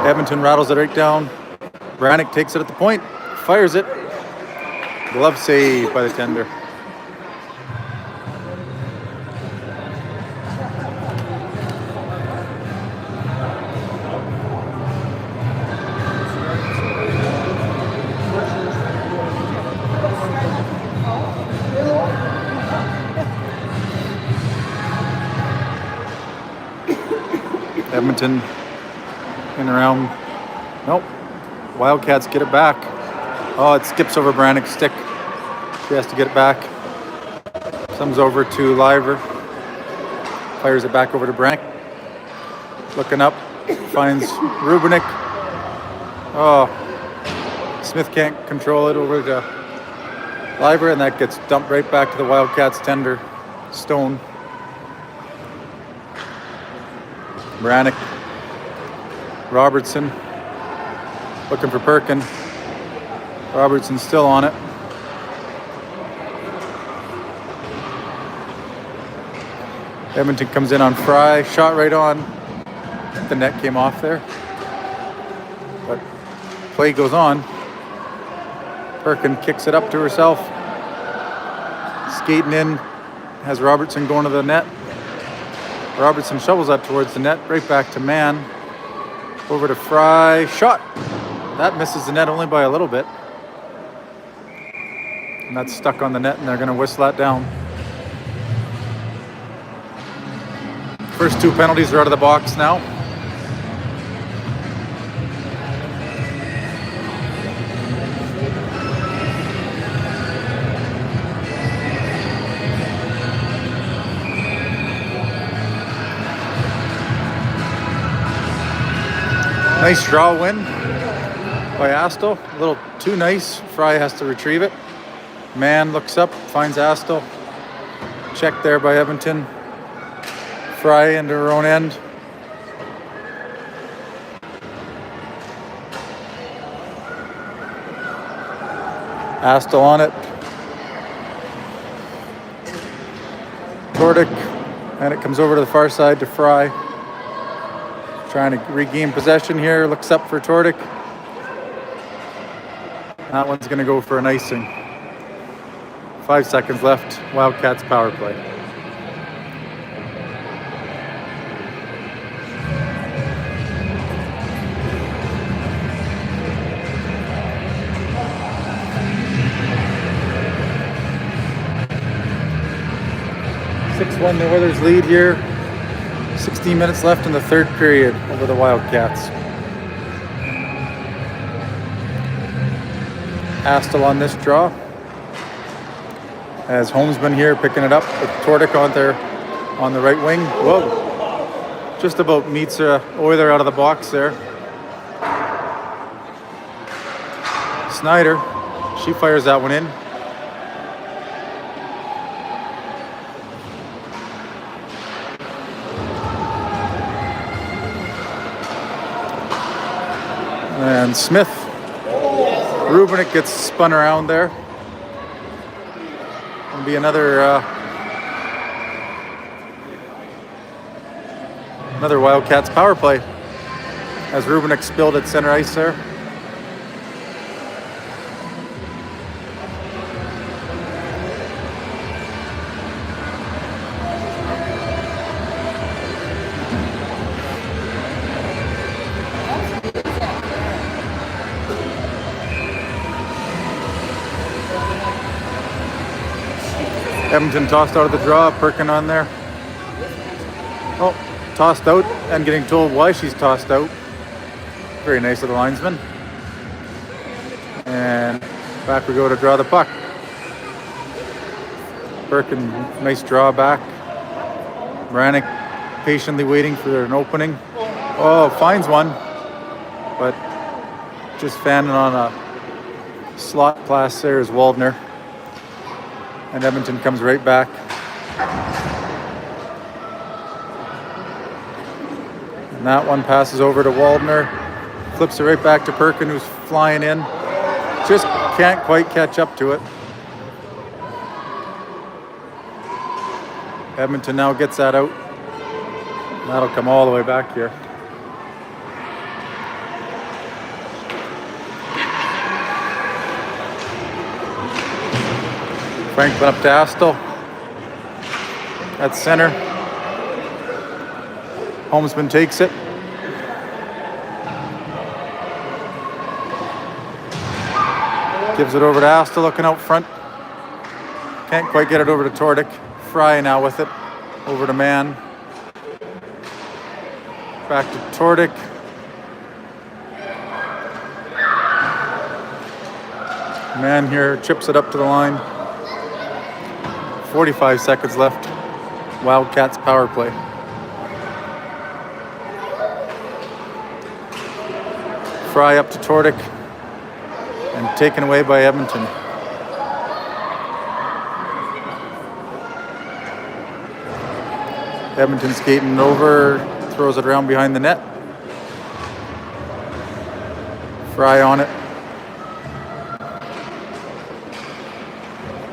Edmonton rattles it right down. Brannick takes it at the point, fires it. Glove save by the tender. Edmonton in around. Nope. Wildcats get it back. Oh, it skips over Brannick's stick. She has to get it back. Comes over to Liver. Fires it back over to Brannick. Looking up. Finds Rubenik. Oh. Smith can't control it over to Liver, and that gets dumped right back to the Wildcats tender. Stone. Brannick. Robertson. Looking for Perkin. Robertson still on it. Edmonton comes in on Fry. Shot right on. The net came off there. But play goes on. Perkin kicks it up to herself. Skating in. Has Robertson going to the net. Robertson shovels that towards the net. Right back to Mann. Over to Fry. Shot. That misses the net only by a little bit. And that's stuck on the net, and they're going to whistle that down. First two penalties are out of the box now. Nice draw win by Astle. A little too nice. Fry has to retrieve it. Mann looks up, finds Astle. Check there by Edmonton. Fry into her own end. Astle on it. Tordick, and it comes over to the far side to Fry. Trying to regain possession here. Looks up for Tordick. That one's going to go for an icing. 5 seconds left. Wildcats power play. The Oilers lead here. 16 minutes left in the third period over the Wildcats. Astle on this draw. As Holmesman here picking it up with Tordick on there on the right wing. Whoa. Just about meets Oiler out of the box there. Snyder. She fires that one in. And Smith, Rubenik gets spun around there. It'll be another Wildcats power play as Rubenik spilled at center ice there. Edmonton tossed out of the draw, Perkin on there. Oh, tossed out and getting told why she's tossed out. Very nice of the linesman. And back we go to draw the puck. Perkin, nice draw back. Brannick patiently waiting for an opening. Oh, finds one, but just fanning on a slot pass there is Waldner. And Edmonton comes right back. And that one passes over to Waldner. Flips it right back to Perkin, who's flying in. Just can't quite catch up to it. Edmonton now gets that out. That'll come all the way back here. Franklin up to Astle. At center. Holmesman takes it. Gives it over to Astle, looking out front. Can't quite get it over to Tordick. Fry now with it. Over to Mann. Back to Tordick. Mann here chips it up to the line. 45 seconds left. Wildcats power play. Fry up to Tordick and taken away by Edmonton. Edmonton skating over, throws it around behind the net. Fry on it.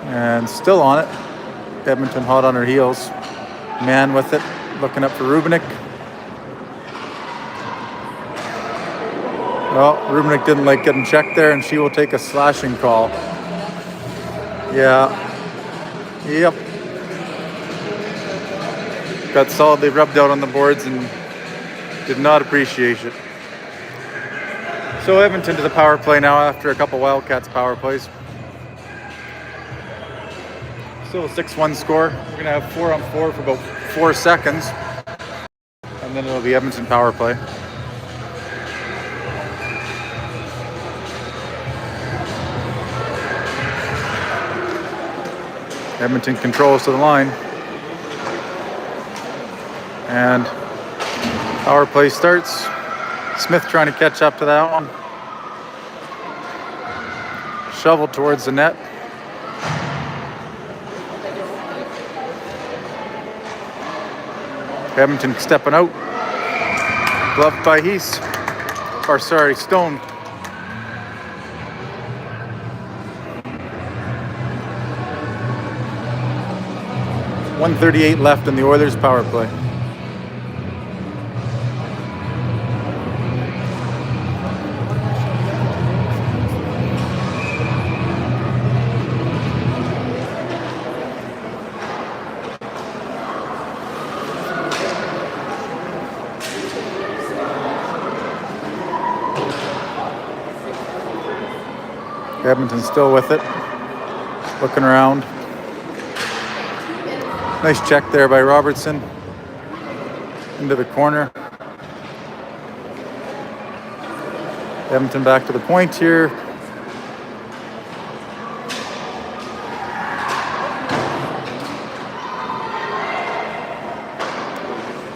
And still on it. Edmonton hot on her heels. Man with it, looking up for Rubenik. Well, Rubenik didn't like getting checked there, and she will take a slashing call. Yeah. Yep. Got solidly rubbed out on the boards and did not appreciate it. So Edmonton to the power play now after a couple Wildcats power plays. Still a 6-1 score. We're going to have 4-on-4 for about 4 seconds. And then it'll be Edmonton power play. Edmonton controls to the line. And power play starts. Smith trying to catch up to that one. Shovel towards the net. Edmonton stepping out. Gloved by Heese. Or sorry, Stone. .138 left in the Oilers power play. Edmonton still with it, looking around. Nice check there by Robertson into the corner. Edmonton back to the point here.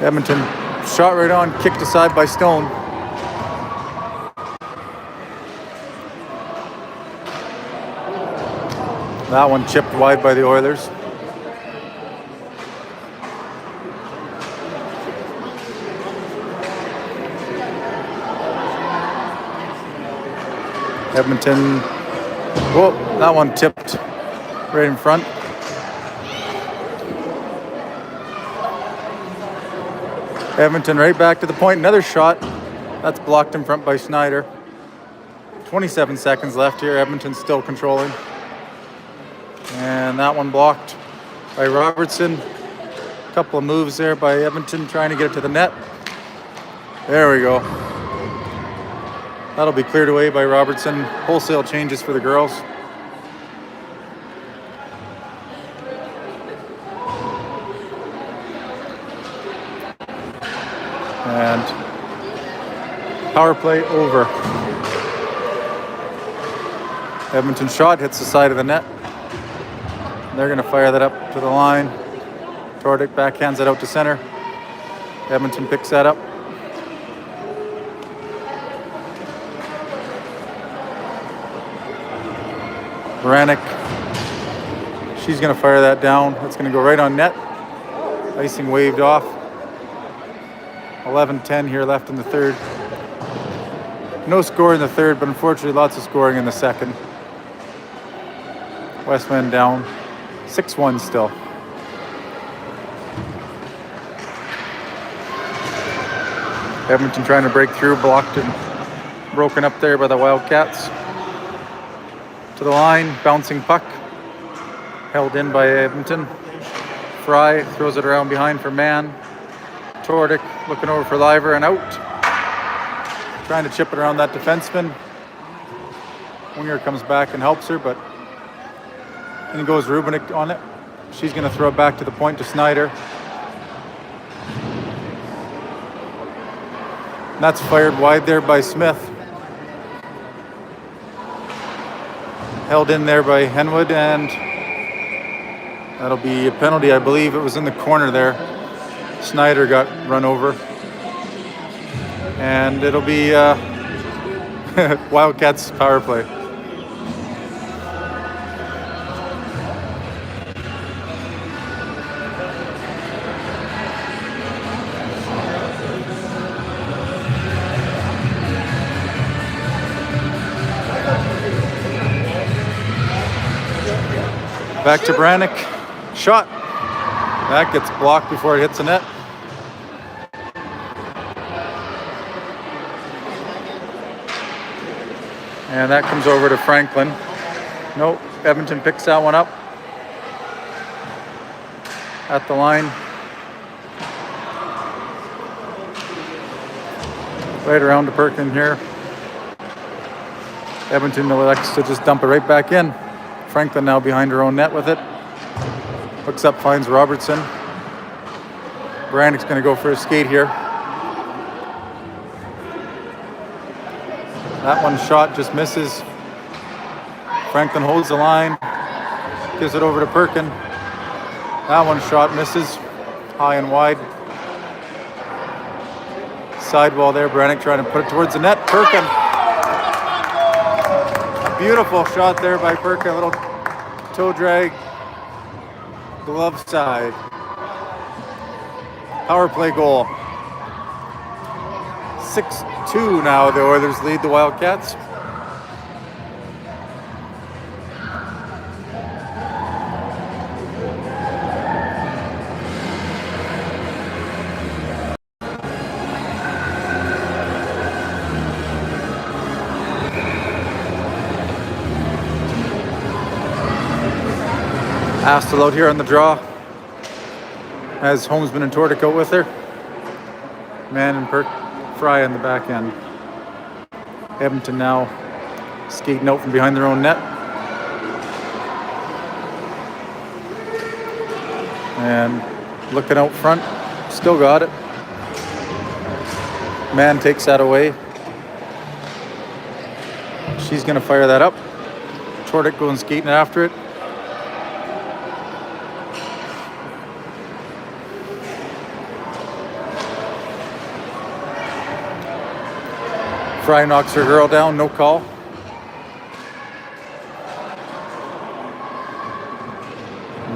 Edmonton shot right on, kicked aside by Stone. That one chipped wide by the Oilers. Edmonton, whoa, that one tipped right in front. Edmonton right back to the point, another shot. That's blocked in front by Schneider. 27 seconds left here, Edmonton still controlling. And that one blocked by Robertson. A couple of moves there by Edmonton trying to get it to the net. There we go. That'll be cleared away by Robertson. Wholesale changes for the girls. And power play over. Edmonton shot hits the side of the net. They're going to fire that up to the line. Tordick backhands it out to center. Edmonton picks that up. Baranek. She's going to fire that down. It's going to go right on net. Icing waved off. 11-10 here left in the third. No score in the third, but unfortunately lots of scoring in the second. Westman down. 6-1 still. Edmonton trying to break through, blocked and broken up there by the Wildcats. To the line, bouncing puck. Held in by Edmonton. Fry throws it around behind for Mann. Tordick looking over for Liver and out. Trying to chip it around that defenseman. Winger comes back and helps her, but in goes Rubenik on it. She's going to throw it back to the point to Schneider. And that's fired wide there by Smith. Held in there by Henwood, and that'll be a penalty. I believe it was in the corner there. Schneider got run over. And it'll be Wildcats power play. Back to Brannick. Shot. That gets blocked before it hits the net. And that comes over to Franklin. Nope, Edmonton picks that one up. At the line. Right around to Perkin here. Edmonton elects to just dump it right back in. Franklin now behind her own net with it. Hooks up, finds Robertson. Brannick's going to go for a skate here. That one shot just misses. Franklin holds the line. Gives it over to Perkin. That one shot misses. High and wide. Sidewall there. Brannick trying to put it towards the net. Perkin. Beautiful shot there by Perkin. A little toe drag. Glove side. Power play goal. 6-2 now. The Oilers lead the Wildcats. Astle out here on the draw. Has Homesman and Tordic out with her. Mann and Fry on the back end. Edmonton now skating out from behind their own net. And looking out front. Still got it. Mann takes that away. She's going to fire that up. Tordic going skating after it. Fry knocks her girl down, no call.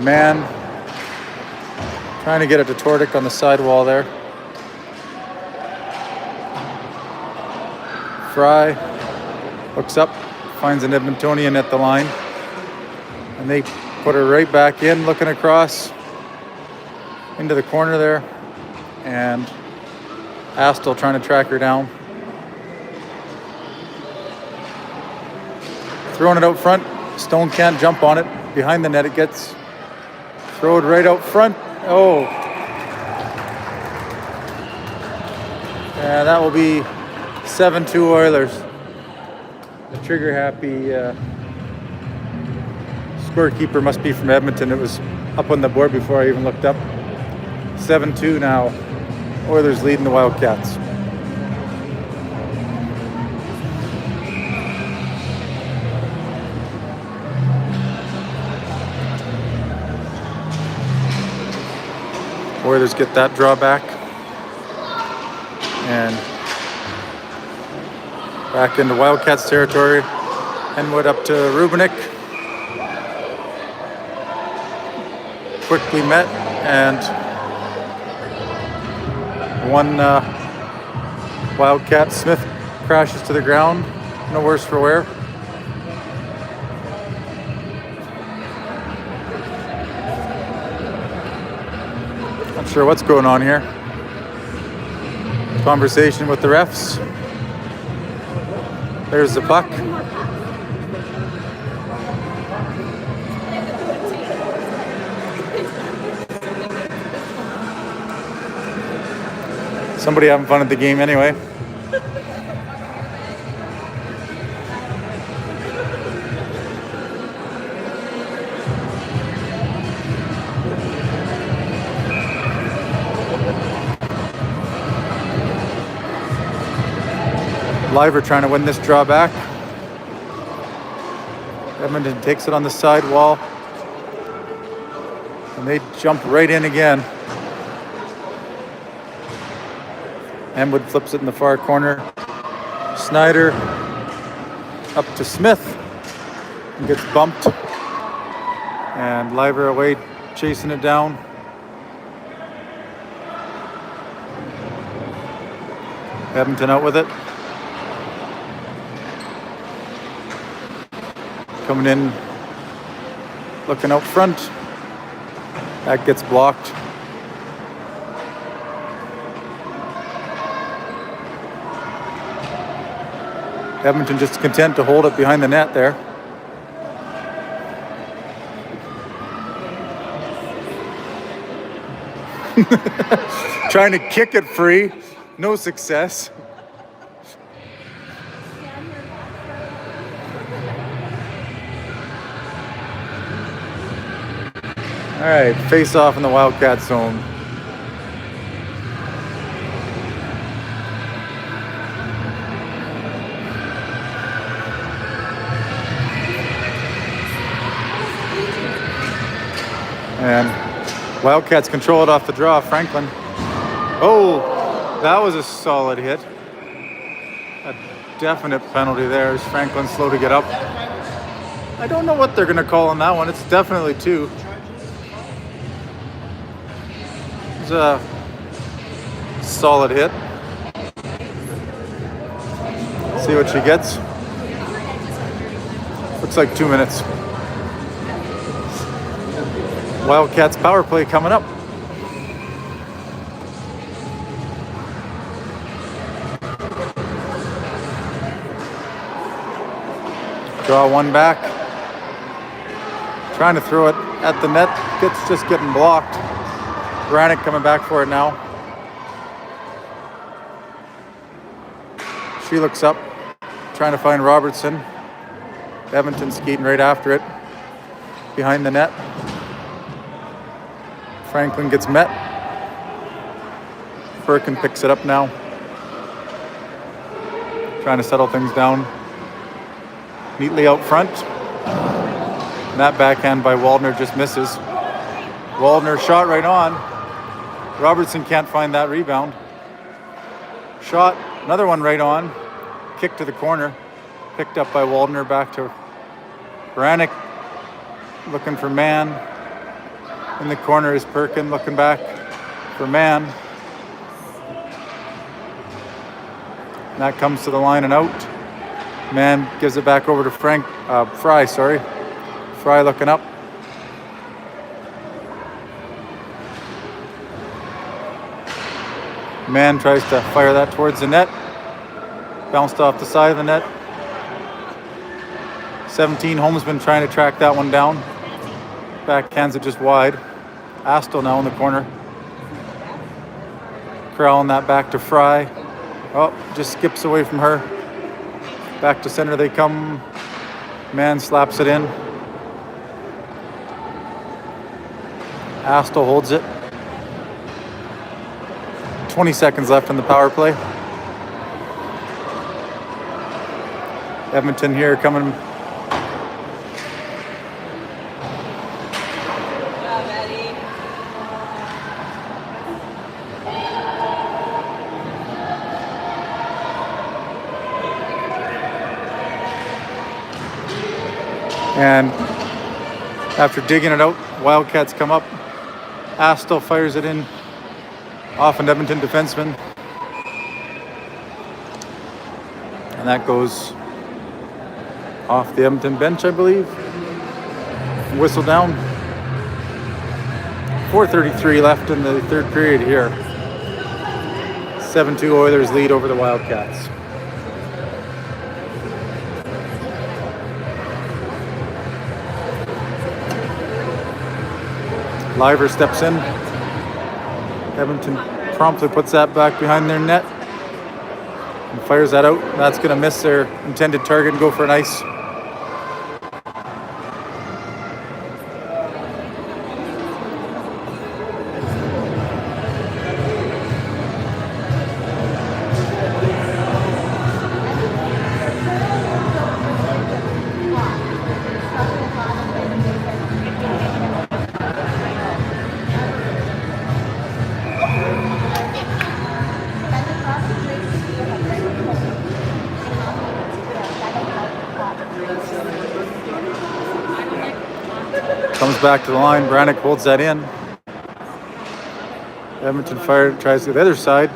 Mann trying to get it to Tordic on the sidewall there. Fry hooks up, finds an Edmontonian at the line. And they put her right back in, looking across into the corner there. And Astle trying to track her down. Throwing it out front. Stone can't jump on it. Behind the net it gets. Throw it right out front. Oh. Yeah, that will be 7-2 Oilers. The trigger happy scorekeeper must be from Edmonton. It was up on the board before I even looked up. 7-2 now. Oilers leading the Wildcats. Oilers get that draw back. And back into Wildcats territory. Henwood up to Rubinik. Quickly met, and one Wildcat, Smith, crashes to the ground. No worse for wear. Not sure what's going on here. Conversation with the refs. There's the puck. Somebody having fun at the game anyway. Liver trying to win this draw back. Edmonton takes it on the side wall. And they jump right in again. Henwood flips it in the far corner. Snyder up to Smith and gets bumped. And Liver away chasing it down. Edmonton out with it. Coming in looking out front. That gets blocked. Edmonton just content to hold it behind the net there. Trying to kick it free. No success. All right, face off in the Wildcats zone. And Wildcats control it off the draw. Franklin. Oh, that was a solid hit. A definite penalty there as Franklin's slow to get up. I don't know what they're going to call on that one. It's definitely 2. It's a solid hit. See what she gets. Looks like 2 minutes. Wildcats power play coming up. Draw one back. Trying to throw it at the net. It's just getting blocked. Granick coming back for it now. She looks up, trying to find Robertson. Edmonton skating right after it. Behind the net. Franklin gets met. Firkin picks it up now. Trying to settle things down. Neatly out front. And that backhand by Waldner just misses. Waldner shot right on. Robertson can't find that rebound. Shot, another one right on. Kick to the corner. Picked up by Waldner, back to Granick. Looking for man. In the corner is Perkin looking back for man. And that comes to the line and out. Man gives it back over to Fry. Fry looking up. Man tries to fire that towards the net. Bounced off the side of the net. 17, Holmesman trying to track that one down. Backhands it just wide. Astle now in the corner. Corralling that back to Fry. Oh, just skips away from her. Back to center they come. Man slaps it in. Astle holds it. 20 seconds left in the power play. Edmonton here coming. And after digging it out, Wildcats come up. Astle fires it in off an Edmonton defenseman. And that goes off the Edmonton bench, I believe. Whistle down. 4:33 left in the third period here. 7-2 Oilers lead over the Wildcats. Liver steps in. Edmonton promptly puts that back behind their net and fires that out. That's going to miss their intended target and go for an ice. Comes back to the line. Brannick holds that in. Edmonton fire tries to go the other side.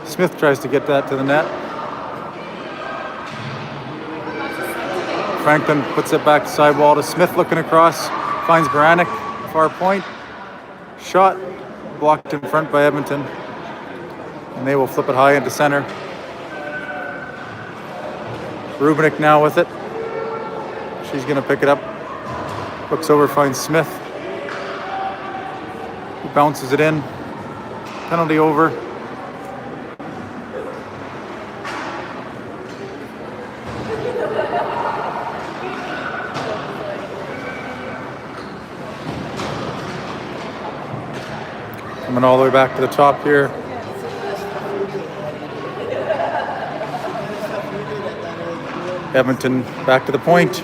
Smith tries to get that to the net. Franklin puts it back to sidewall to Smith looking across. Finds Baranek, far point. Shot blocked in front by Edmonton. And they will flip it high into center. Rubinek now with it. She's going to pick it up. Looks over, finds Smith. He bounces it in. Penalty over. Coming all the way back to the top here. Edmonton back to the point.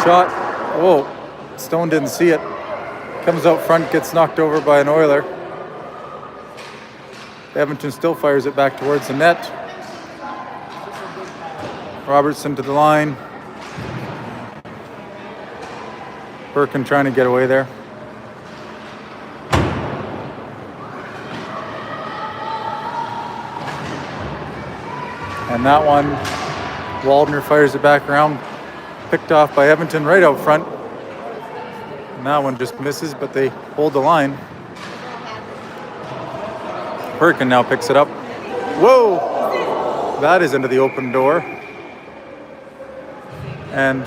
Shot. Whoa. Stone didn't see it. Comes out front, gets knocked over by an Oiler. Edmonton still fires it back towards the net. Robertson to the line. Birkin trying to get away there. And that one, Waldner fires it back around, picked off by Edmonton right out front. And that one just misses, but they hold the line. Birkin now picks it up. Whoa! That is into the open door. And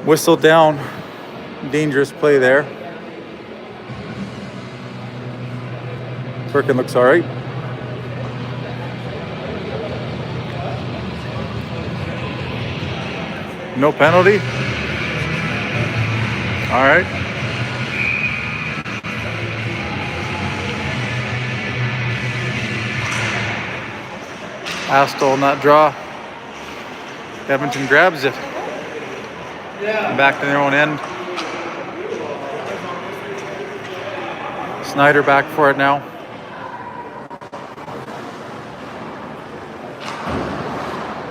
whistled down. Dangerous play there. Birkin looks all right. No penalty. All right. Astle not draw. Edmonton grabs it. Back to their own end. Snyder back for it now.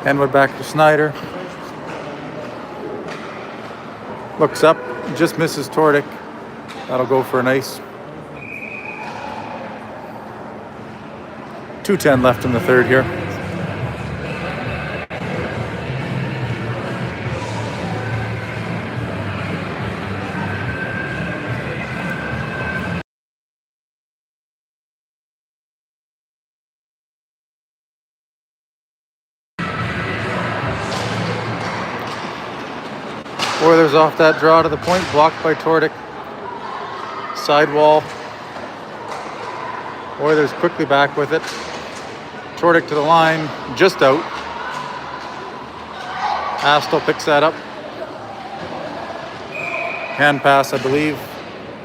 Henwood back to Snyder. Looks up, just misses Tordick. That'll go for an ice. 2:10 left in the third here. Oilers off that draw to the point, blocked by Tordick. Sidewall. Oilers quickly back with it. Tordick to the line, just out. Astle picks that up. Hand pass, I believe,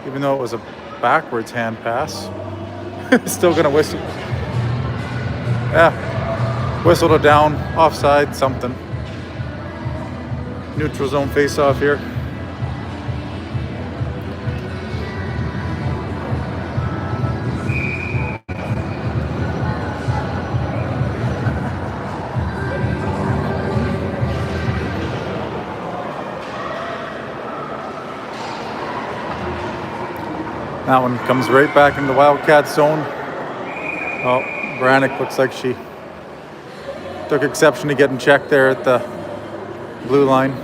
even though it was a backwards hand pass. Still gonna whistle. Yeah, whistled it down, offside, something. Neutral zone face-off here. That one comes right back into the Wildcats zone. Oh, Baranek looks like she took exception to getting checked there at the blue line.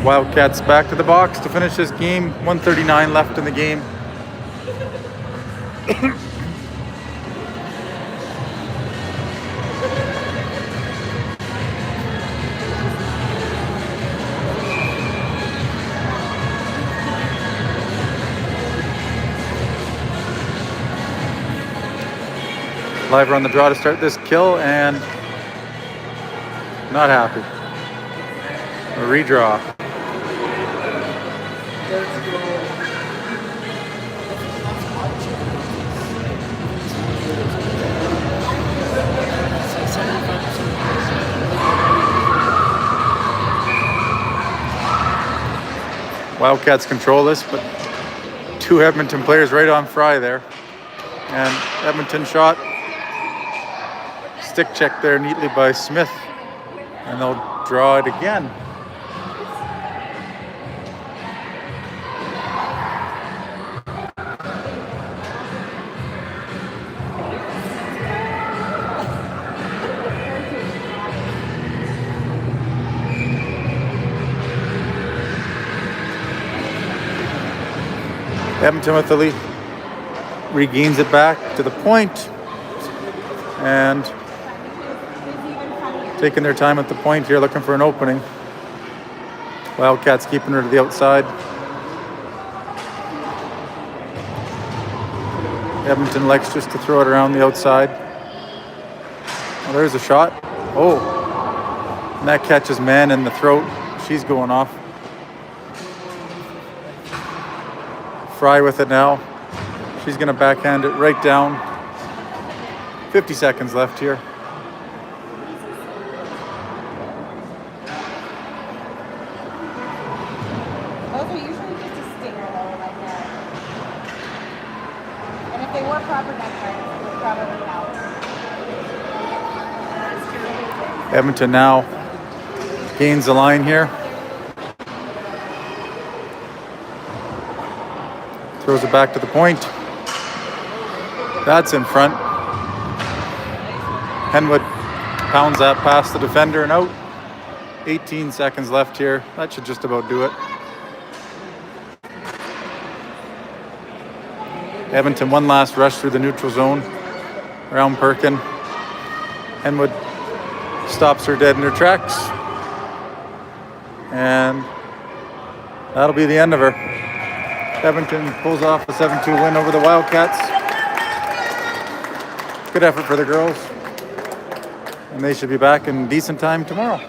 Wildcats back to the box to finish this game. 1:39 left in the game. Live on the draw to start this kill, and not happy. A redraw. Wildcats control this, but two Edmonton players right on Fry there. And Edmonton shot. Stick check there neatly by Smith. And they'll draw it again. Edmonton with the lead. Regains it back to the point. And taking their time at the point here, looking for an opening. Wildcats keeping her to the outside. Edmonton likes just to throw it around the outside. Oh, there's a shot. Oh, and that catches Man in the throat. She's going off. Fry with it now. She's going to backhand it right down. 50 seconds left here. Those are usually just a stinger though, like that. And if they were proper neck guards, they would probably out. Edmonton now gains the line here. Throws it back to the point. That's in front. Henwood pounds that past the defender and out. 18 seconds left here. That should just about do it. Edmonton, one last rush through the neutral zone around Perkin. Henwood stops her dead in her tracks. And that'll be the end of her. Edmonton pulls off a 7-2 win over the Wildcats. Good effort for the girls. And they should be back in decent time tomorrow.